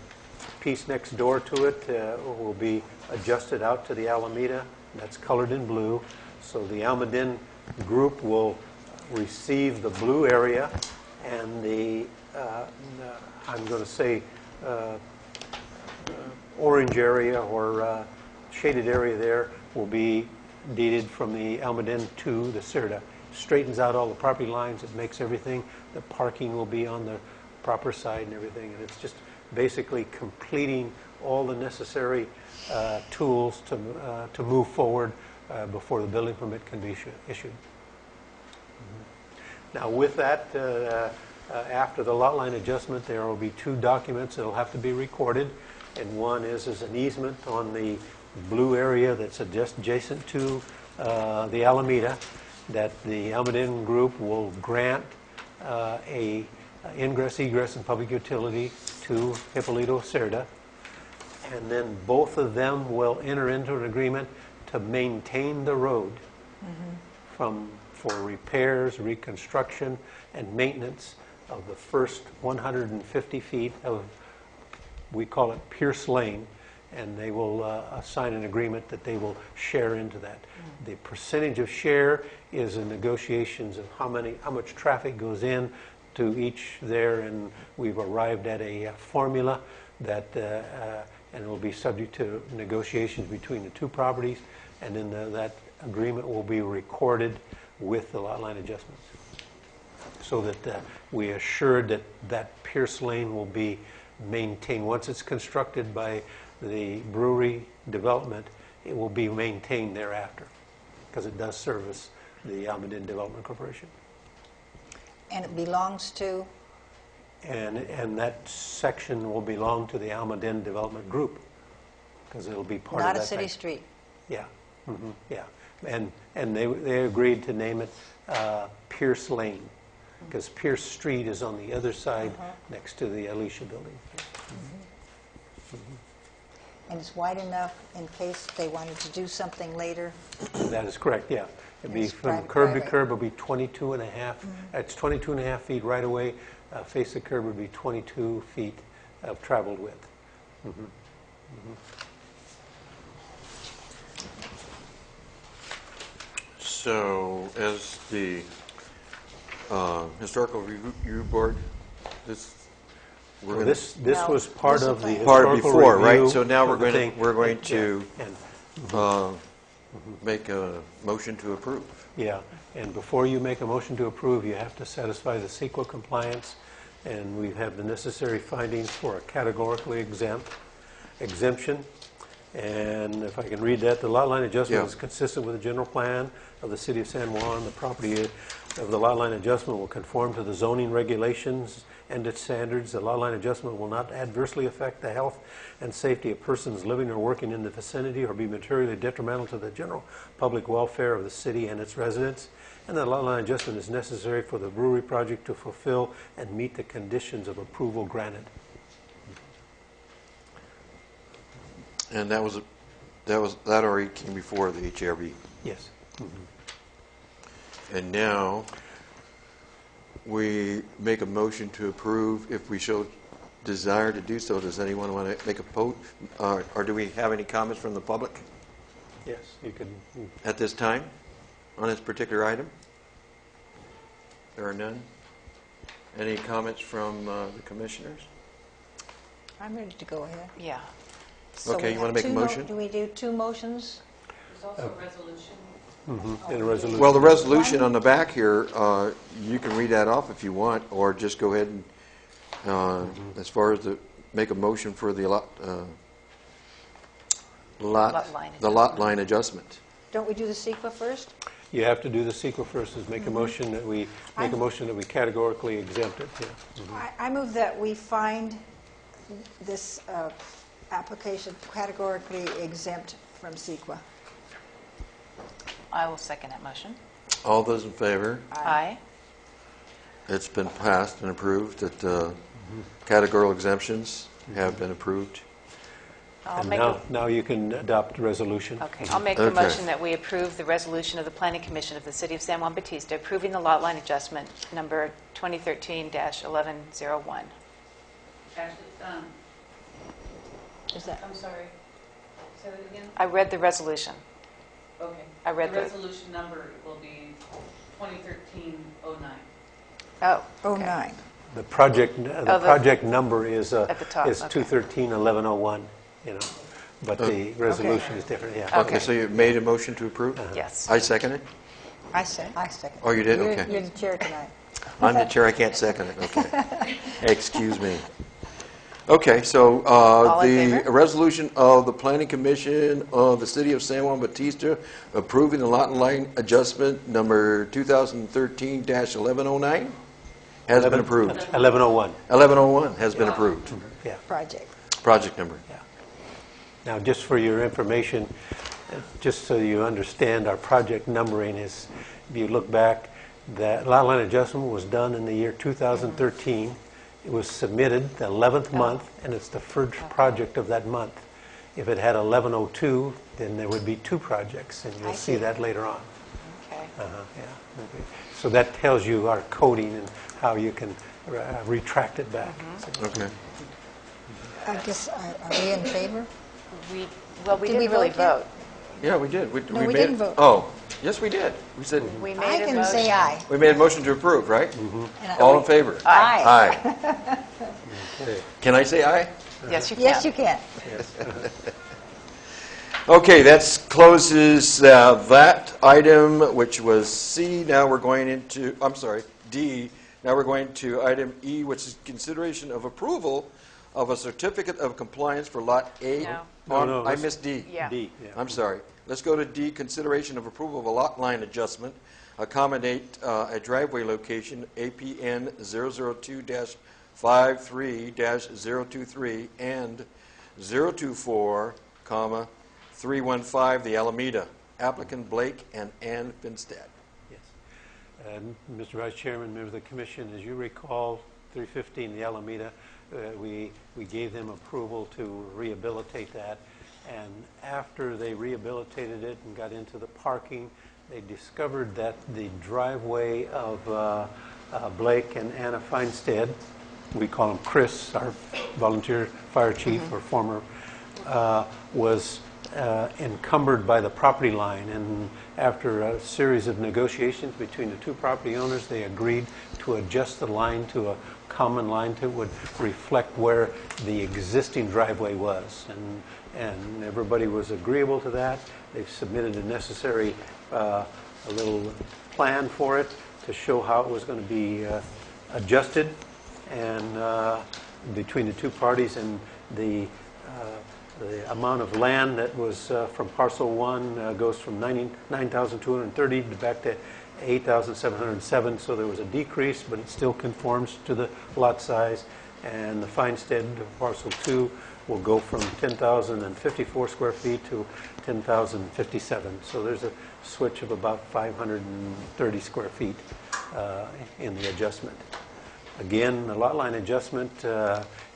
piece next door to it will be adjusted out to the Alameda. That's colored in blue. So the Almaden group will receive the blue area, and the I'm going to say orange area or shaded area there will be deeded from the Almaden to the Cerda. Straightens out all the property lines. It makes everything. The parking will be on the proper side and everything. And it's just basically completing all the necessary tools to move forward before the building permit can be issued. Now, with that, after the lot line adjustment, there will be two documents that will have to be recorded. And one is an easement on the blue area that's adjacent to the Alameda, that the Almaden group will grant a ingress, egress, and public utility to Hippolito Cerda. And then both of them will enter into an agreement to maintain the road for repairs, reconstruction, and maintenance of the first 150 feet of, we call it Pierce Lane, and they will sign an agreement that they will share into that. The percentage of share is in negotiations of how much traffic goes in to each there, and we've arrived at a formula that and it will be subject to negotiations between the two properties, and then that agreement will be recorded with the lot line adjustments, so that we assured that that Pierce Lane will be maintained. Once it's constructed by the brewery development, it will be maintained thereafter, because it does service the Almaden Development Corporation. And it belongs to? And that section will belong to the Almaden Development Group, because it'll be part of that. Not a city street? Yeah, yeah. And they agreed to name it Pierce Lane, because Pierce Street is on the other side next to the Alicia building. And it's wide enough in case they wanted to do something later? That is correct, yeah. It'd be It's from private curb to driveway. curb, it'll be 22 and a half. It's 22 and a half feet right away. Face of curb would be 22 feet of traveled width. So, as the Historical Review Board, this we're Well, gonna- this No, was part this of is the fine. part historical before, review right? So now of we're the going thing. to we're going Yeah, to and- make a motion to approve. Yeah, and before you make a motion to approve, you have to satisfy the CEQA compliance, and we have the necessary findings for a categorically exemption. And if I can read that, the lot line adjustment Yeah. is consistent with the general plan of the City of San Juan. The property of the lot line adjustment will conform to the zoning regulations and its standards. The lot line adjustment will not adversely affect the health and safety of persons living or working in the vicinity or be materially detrimental to the general public welfare of the city and its residents. And the lot line adjustment is necessary for the brewery project to fulfill and meet the conditions of approval granted. And that already came before the HRB. Yes. And now we make a motion to approve if we show desire to do so. Does anyone want to make a vote? Or do we have any comments from the public Yes, you can. at this time on this particular item? There are none. Any comments from the commissioners? I'm ready to go ahead. Yeah. So Okay, we you wanna have make a motion? Do we do two motions? There's also a resolution. In a resolution. Well, the resolution on the back here, you can read that off if you want, or just go ahead and, as far as make a motion for the lot line adjustment. Don't we do the CEQA first? You have to do the CEQA first, is make a motion that we categorically exempt it. Yeah. I move that we find this application categorically exempt from CEQA. I will second that motion. All those in favor? Aye. It's been passed and approved that categorical exemptions have been approved. I'll And make now you can adopt the resolution. Okay, I'll make a Okay. motion that we approve the resolution of the Planning Commission of the City of San Juan Bautista approving the lot line adjustment number 2013-1101. Actually, Is that, I'm sorry. Say that again? I read the resolution. Okay. I read The the- resolution number will be 2013-09. Oh, oh, okay. 09. The project, Oh, the the- project number is At the top, okay. 213-1101, you know, but the resolution is different, yeah. Okay. So you made a motion to approve? Yes. I second it? I second. Oh, you did? You're- Okay. You're the chair tonight. I'm the chair, I can't second it, okay. Excuse me. Okay, so All in the favor? resolution of the Planning Commission of the City of San Juan Bautista approving the lot line adjustment number 2013-1109 has been approved. 1101, 1101 has been approved. yeah. Project. Project number. Now, just for your information, just so you understand, our project numbering is, if you look back, that lot line adjustment was done in the year 2013. It was submitted the 11th month, and it's the first project of that month. If it had 1102, then there would be two projects, and I you'll see. see that later on. Okay. Yeah. Okay. So that tells you our coding and how you can retract it back. Okay. I guess, are we in favor? We Did didn't we really vote yet? vote. Yeah, we did. No, we made didn't it- vote. Oh, yes, we did. We said, We I made a can motion. say aye. we made a motion to approve, right? And All in favor? Aye. Aye. Can I say aye? Yes, you can. Yes, you can. Okay, that closes that item, which was C. Now we're going into, I'm sorry, D. Now we're going to item E, which is consideration of approval of a certificate of compliance for Lot A. No. No, I let's- missed D. Yeah. D, yeah. I'm sorry. Let's go to D, consideration of approval of a lot line adjustment, accommodate a driveway location, APN 002-53-023 and 024,315, the Alameda. Applicant Blake and Ann Finstad. Yes. Mr. Vice Chairman, members of the commission, as you recall, 315 the Alameda, we gave them approval to rehabilitate that. And after they rehabilitated it and got into the parking, they discovered that the driveway of Blake and Anna Feinstead, we call him Chris, our volunteer fire chief or former, was encumbered by the property line. And after a series of negotiations between the two property owners, they agreed to adjust the line to a common line that would reflect where the existing driveway was. And everybody was agreeable to that. They've submitted a necessary a little plan for it to show how it was going to be adjusted, and between the two parties, and the amount of land that was from parcel 1 goes from 9,230 back to 8,707, so there was a decrease, but it still conforms to the lot size. And the Feinstead parcel 2 will go from 10,054 square feet to 10,057. So there's a switch of about 530 square feet in the adjustment. Again, the lot line adjustment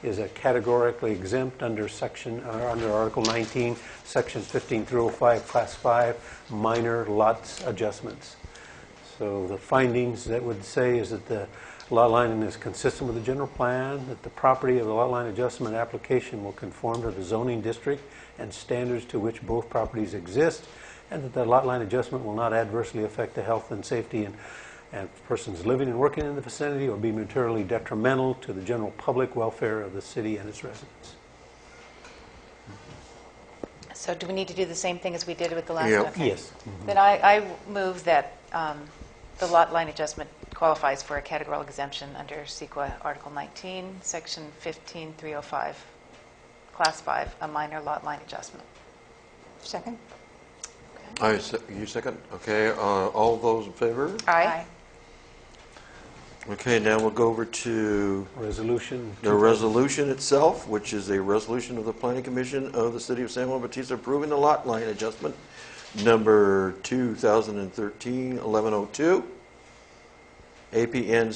is a categorically exempt under under Article 19, Section 15305, Class 5, minor lots adjustments. So the findings that would say is that the lot line is consistent with the general plan, that the property of the lot line adjustment application will conform to the zoning district and standards to which both properties exist, and that the lot line adjustment will not adversely affect the health and safety and persons living and working in the vicinity or be materially detrimental to the general public welfare of the city and its residents. So do we need to do the same thing as we did with the last Yeah. one? Okay. Yes. Then I move that the lot line adjustment qualifies for a categorical exemption under CEQA Article 19, Section 15305, Class 5, a minor lot line adjustment. Second? You second? Okay, all those in favor? Aye. Okay, now we'll go over to Resolution. the resolution itself, which is a resolution of the Planning Commission of the City of San Juan Bautista approving the lot line adjustment number 2013-1102, APN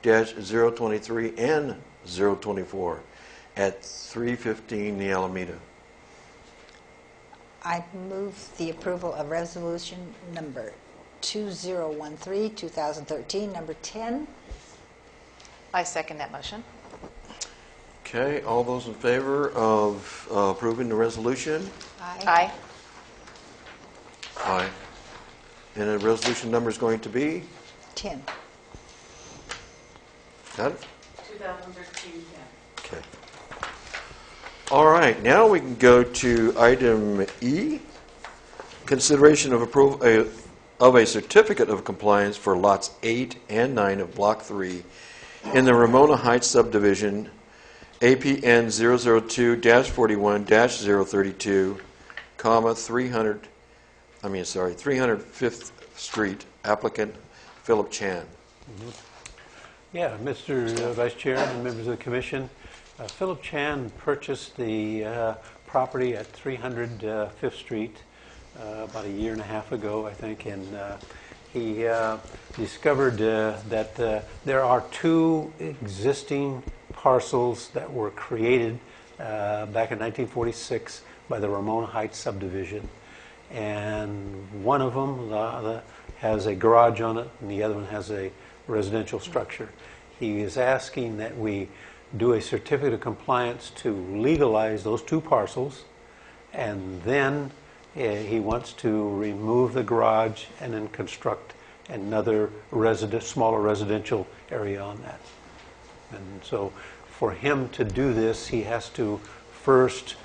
002-53-023 and 024 at 315 the Alameda. I move the approval of resolution number 2013, 2013, number 10. I second that motion. Okay, all those in favor of approving the resolution? Aye. Aye. And the resolution number is going to be? 10. Got it? 2013, Okay. All right, now we can go to item E, consideration of approval of a certificate of compliance for lots 8 and 9 of Block 3 in the Ramona Heights subdivision, APN 002-41-032, 305th Street, applicant Philip Chan. Yeah, Mr. Vice Chair and members of the Commission, Philip Chan purchased the property at 305th Street about a year and a half ago, I think, and he discovered that there are two existing parcels that were created back in 1946 by the Ramona Heights subdivision, and one of them has a garage on it and the other one has a residential structure. He is asking that we do a certificate of compliance to legalize those two parcels, and then he wants to remove the garage and then construct another smaller residential area on that. And so for him to do this, he has to first,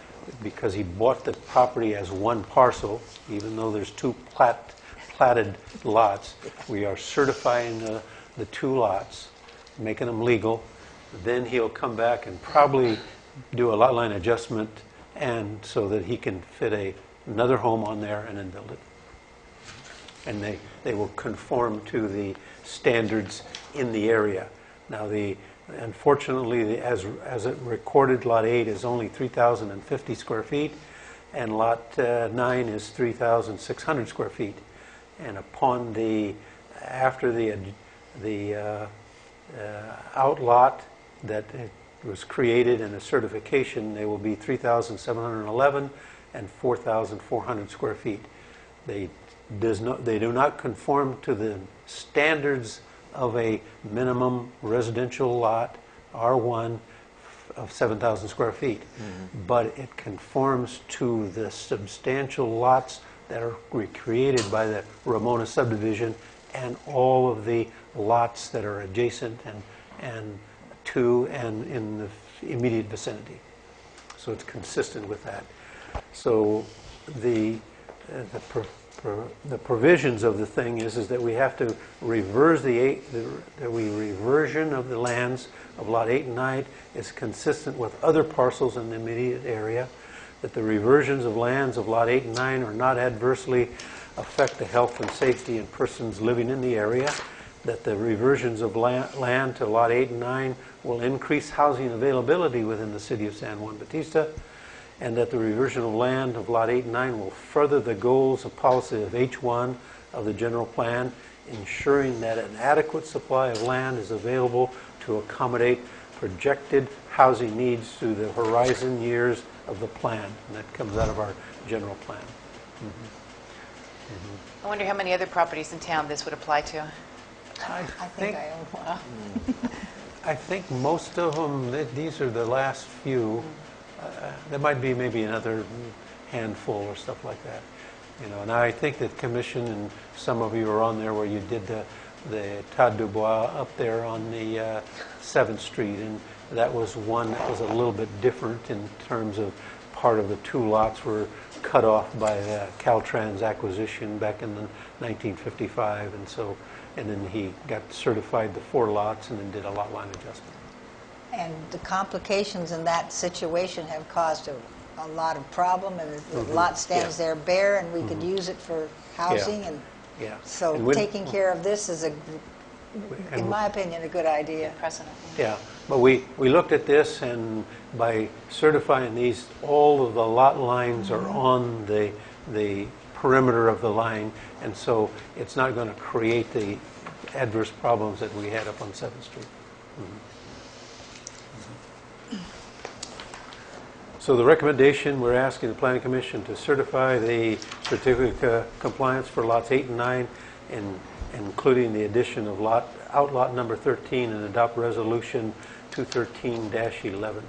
because he bought the property as one parcel, even though there's two platted lots, we are certifying the two lots, making them legal. Then he'll come back and probably do a lot line adjustment, and so that he can fit another home on there and then build it. And they will conform to the standards in the area. Now, unfortunately, as it recorded, Lot 8 is only 3,050 square feet, and Lot 9 is 3,600 square feet. And after the outlot that was created and a certification, they will be 3,711 and 4,400 square feet. They do not conform to the standards of a minimum residential lot, R1, of 7,000 square feet. Mm-hmm. But it conforms to the substantial lots that are created by the Ramona subdivision and all of the lots that are adjacent and to and in the immediate vicinity. So it's consistent with that. So the provisions of the thing is that we have to reverse reversion of the lands of Lot 8 and 9 is consistent with other parcels in the immediate area, that the reversions of lands of Lot 8 and 9 are not adversely affect the health and safety of persons living in the area, that the reversions of land to Lot 8 and 9 will increase housing availability within the city of San Juan Bautista, and that the reversion of land of Lot 8 and 9 will further the goals of policy of H1 of the general plan, ensuring that an adequate supply of land is available to accommodate projected housing needs through the horizon years of the plan. And that comes out of our general plan. Mm-hmm. Mm-hmm. I wonder how many other properties in town this would apply to. I think I own one. I think most of them, these are the last few. There might be maybe another handful or stuff like that. And I think that Commission and some of you are on there where you did the Tas du Bois up there on the 7th Street, and that was one that was a little bit different in terms of part of the two lots were cut off by Caltrans acquisition back in 1955, and then he got certified the 4 lots and then did a lot line adjustment. And the complications in that situation have caused a lot of problem, and the lot stands there bare, and we could use it for housing. Yeah. So And when- taking care of this is, in my opinion, a good idea. Precedent. Yeah, but we looked at this, and by certifying these, all of the lot lines are on the perimeter of the line, and so it's not going to create the adverse problems that we had up on 7th Street. So the recommendation, we're asking the Planning Commission to certify the certificate of compliance for lots 8 and 9, and including the addition of outlot number 13, and adopt resolution 213-11.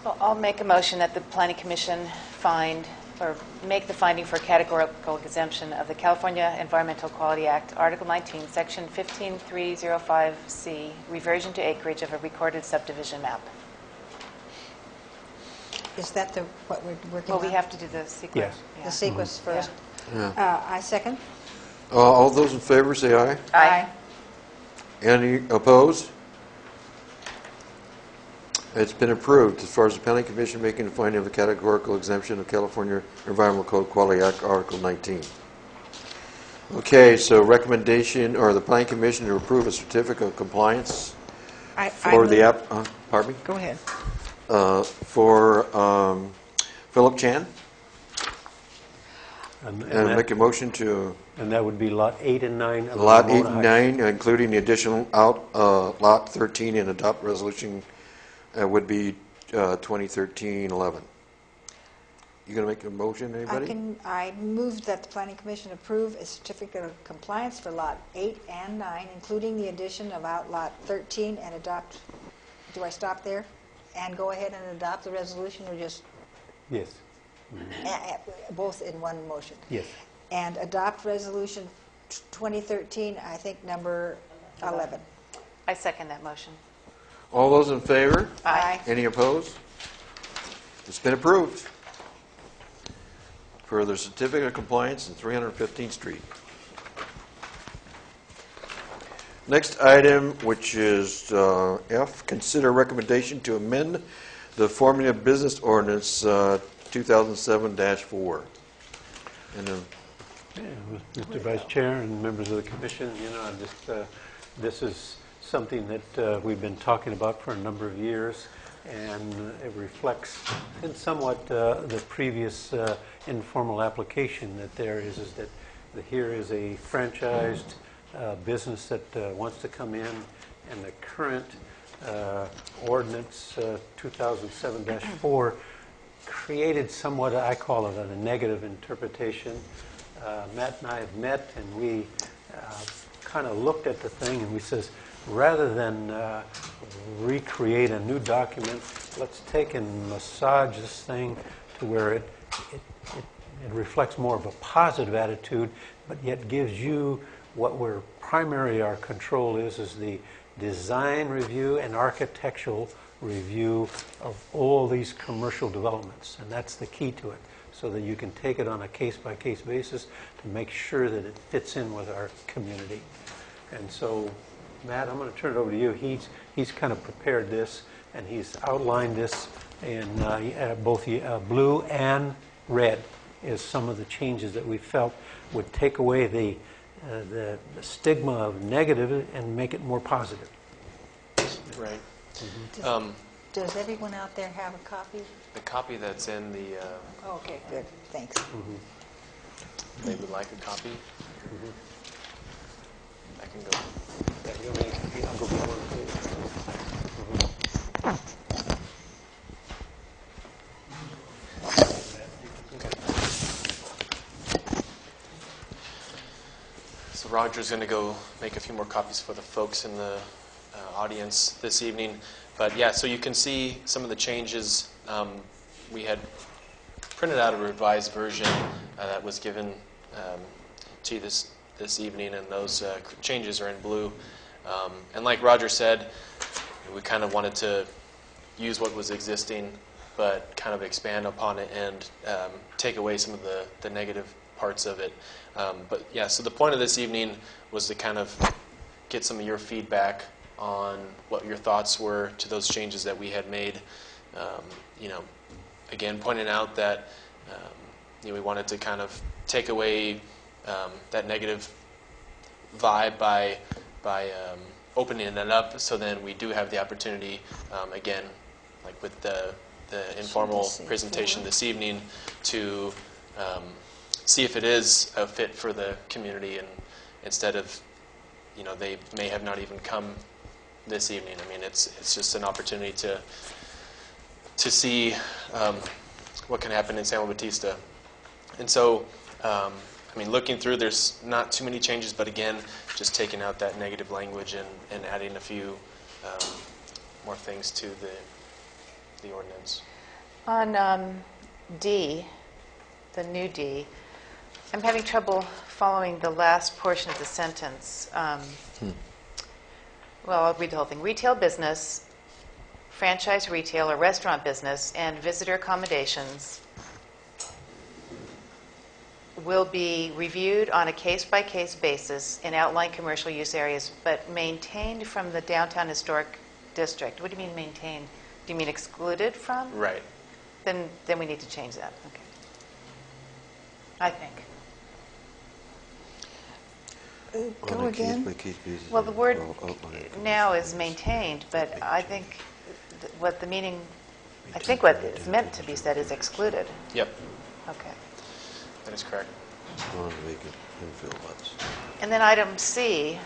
Well, I'll make a motion that the Planning Commission make the finding for categorical exemption of the California Environmental Quality Act, Article 19, Section 15305C, reversion to acreage of a recorded subdivision map. Is that what we're working on? Well, we have to do the sequence. Yes. The sequence first. Yeah. I second. All those in favor say aye. Aye. Any opposed? It's been approved as far as the Planning Commission making the finding of the categorical exemption of California Environmental Code Quality Act, Article 19. Okay, so recommendation, or the Planning Commission to approve a certificate of compliance for the app. Pardon me? Go ahead. For Philip Chan, And make a motion to that would be lot 8 and 9. of lot 8 Ramona and Heights. 9, including the additional lot 13, and adopt resolution would be 2013-11. You going to make a motion, anybody? I move that the Planning Commission approve a certificate of compliance for lot 8 and 9, including the addition of outlot 13, and adopt. Do I stop there? And go ahead and adopt the resolution, or just Yes. both in one motion? Yes. And adopt resolution 2013, I think, number 11. I second that motion. All those in favor? Aye. Any opposed? It's been approved for the certificate of compliance in 315th Street. Next item, which is F, consider recommendation to amend the Formula Business Ordinance 2007-4. And Mr. Vice Chair and members of the Commission, this is something that we've been talking about for a number of years, and it reflects in somewhat the previous informal application that there is that here is a franchised business that wants to come in, and the current ordinance 2007-4 created somewhat, I call it, a negative interpretation. Matt and I have met, and we kind of looked at the thing, and we says, rather than recreate a new document, let's take and massage this thing to where it reflects more of a positive attitude, but yet gives you what we're primarily our control is the design review and architectural review of all these commercial developments, and that's the key to it, so that you can take it on a case-by-case basis to make sure that it fits in with our community. And so, Matt, I'm going to turn it over to you. He's kind of prepared this, and he's outlined this in both blue and red is some of the changes that we felt would take away the stigma of negative and make it more positive. Right. Does everyone out there have a copy? The copy that's in the, Okay, good. Thanks. they would like a copy. I can go. I'll go get one, So Roger's going to go make a few more copies for the folks in the audience this evening. But yeah, so you can see some of the changes. We had printed out a revised version that was given to you this evening, and those changes are in blue. And like Roger said, we kind of wanted to use what was existing, but kind of expand upon it and take away some of the negative parts of it. But yeah, so the point of this evening was to kind of get some of your feedback on what your thoughts were to those changes that we had made. Again, pointing out that we wanted to kind of take away that negative vibe by opening it up, so then we do have the opportunity, again, like with the informal presentation this evening, to see if it is a fit for the community, and instead of, they may have not even come this evening. I mean, it's just an opportunity to see what can happen in San Juan Bautista. And so, looking through, there's not too many changes, but again, just taking out that negative language and adding a few more things to the ordinance. On D, the new D, I'm having trouble following the last portion of the sentence. Well, I'll read the whole thing. Retail business, franchise retail or restaurant business, and visitor accommodations will be reviewed on a case-by-case basis in outlying commercial use areas, but maintained from the downtown historic district. What do you mean maintained? Do you mean excluded from? Right. Then we need to change that. Okay. I think. Go again. Well, the word now is maintained, but I think what the meaning, I think what is meant to be said is excluded. Yep, Okay. that is correct. And then item C,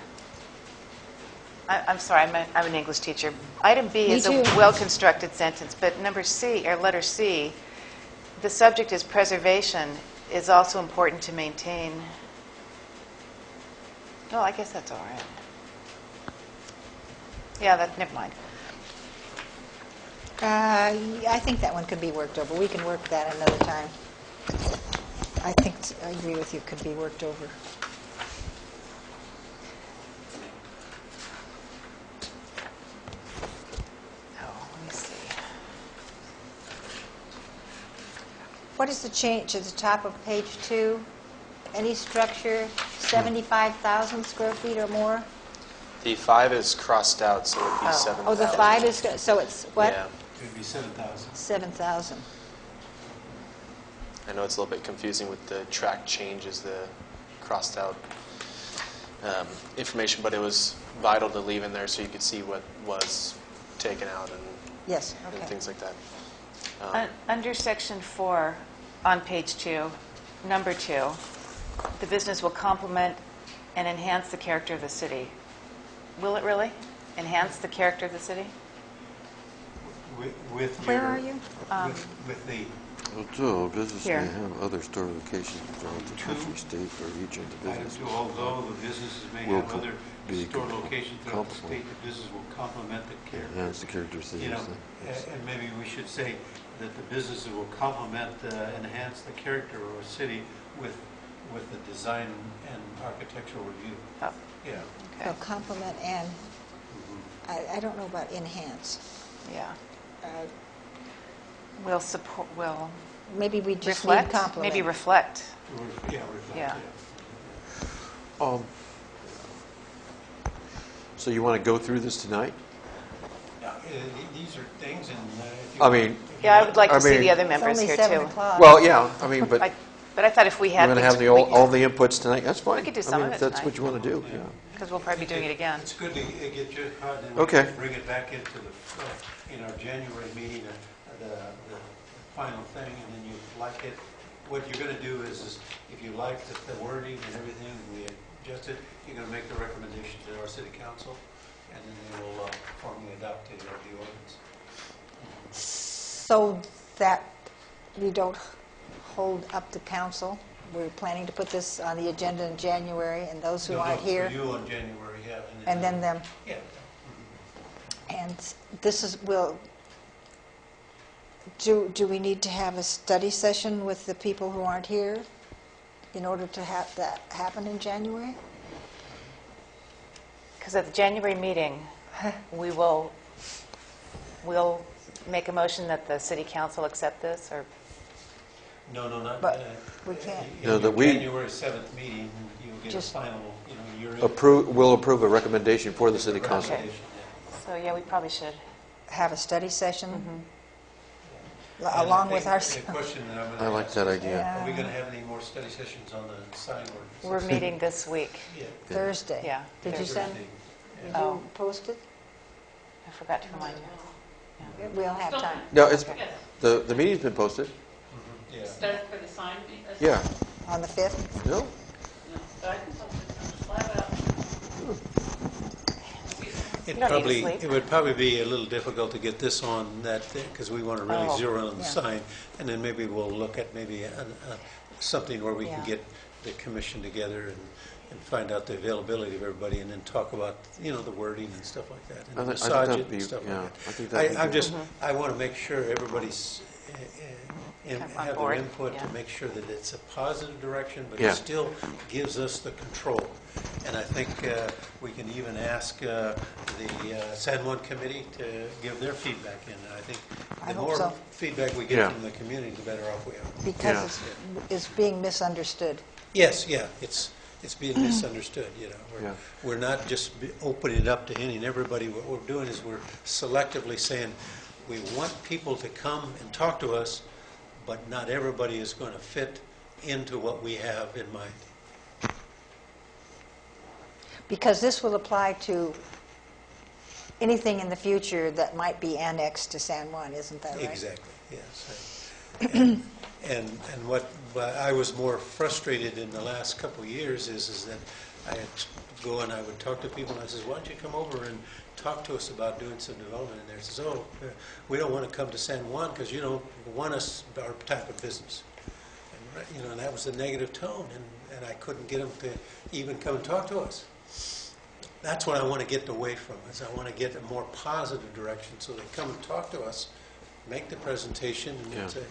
I'm sorry, I'm an English teacher. Item B is a well-constructed sentence, but number C, or letter C, the subject is preservation, is also important to maintain. No, I guess that's all right. Yeah, never mind. I think that one could be worked over. We can work that another time. I think, I agree with you, could be worked over. Oh, let me see. What is the change at the top of page 2? Any structure 75,000 square feet or more? The 5 is crossed out, so it would be 7,000. Oh, the 5 is, so it's what? Yeah. It would be 7,000. 7,000. I know it's a little bit confusing with the track changes, the crossed out information, but it was vital to leave in there so you could see what was taken out and, Yes, okay. and things like that. Under section 4 on page 2, number 2, the business will complement and enhance the character of the city. Will it really enhance the character of the city? Where are you? With the Although business Here. may have other store locations throughout the country, state, or region, the item business 2, although the businesses may will have other be store locations throughout the comparable. state, the business will complement the character. enhance the character of the city. You know, and maybe we should say that the businesses will complement, enhance the character of a city with the design and architectural review. Oh, Yeah. So complement and, I don't know about enhance. yeah. Uh, Will support, will Maybe we just need reflect? complement. Maybe reflect. Yeah, reflect, Yeah. So you want to go through this tonight? Yeah, these are things, and if you I mean, Yeah, I would like I to see mean- the other It's members only here 7 too. o'clock. well, yeah, I mean, but But I thought if we you had want to things, have all the inputs tonight? That's fine. We could do some I mean, of if it that's what you want to do, yeah. because we'll probably be doing it again. It's good to get your card, and Okay. we can bring it back into in our January meeting, the final thing, and then you like it. What you're going to do is if you like the wording and everything, we adjust it, you're going to make the recommendation to our city council, and then they will formally adopt the ordinance. So that we don't hold up the council. We're planning to put this on the agenda in January, and those who aren't here, For you on January, yeah. and then them. Yeah. And this is, do we need to have a study session with the people who aren't here in order to have that happen in January? Because at the January meeting, we'll make a motion that the city council accept this, or No, not. But we can't. No, In that your we- January 7th meeting, you'll get a Just- final, you're in. We'll approve a recommendation for the city council. Okay. So yeah, we probably should. Have a study session? along with our... The question that I'm going to I like that idea. Are we going to have any more study sessions on the sign ordinance? We're meeting this week. Yeah. Thursday. Yeah. Did you send, Thursday. did Oh. you post it? I forgot to remind you. We'll have time. No, it's, Yes, the meeting's been posted. Yeah. start for the sign. Yeah. On the 5th? No? No, I can slap it out. It You don't need to probably, sleep. it would probably be a little difficult to get this on that, because we want to really Oh, zero in on the yeah. sign, and then maybe we'll look at maybe something where we can Yeah. get the commission together and find out the availability of everybody, and then talk about, the wording and stuff like that, I and think massage that'd it be- and stuff yeah, like I think that. that'd be I'm good. just, I want to make sure everybody's, Kind of on have their board, input yeah. to make sure that it's a positive direction, but Yeah. it still gives us the control. And I think we can even ask the San Juan Committee to give their feedback in. And I think I the hope more so. feedback we get Yeah. from the community, the better off we are. Because it's being misunderstood. Yes, yeah, it's being misunderstood, Yeah. We're not just opening it up to any and everybody. What we're doing is we're selectively saying, we want people to come and talk to us, but not everybody is going to fit into what we have in mind. Because this will apply to anything in the future that might be annexed to San Juan, isn't that right? Exactly, yes. And what I was more frustrated in the last couple of years is that I'd go and I would talk to people and I says, why don't you come over and talk to us about doing some development in there? He says, oh, we don't want to come to San Juan because you don't want us, our type of business. And, and that was a negative tone, and I couldn't get them to even come and talk to us. That's what I want to get away from, is I want to get a more positive direction so they come and talk to us, make the presentation, and Yeah. say,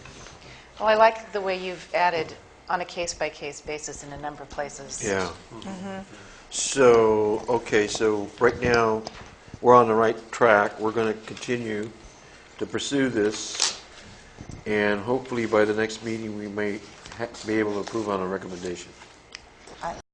Well, I like the way you've added on a case-by-case basis in a number of places. Yeah. So, okay, so right now, we're on the right track. We're going to continue to pursue this, and hopefully by the next meeting, we may be able to approve on a recommendation.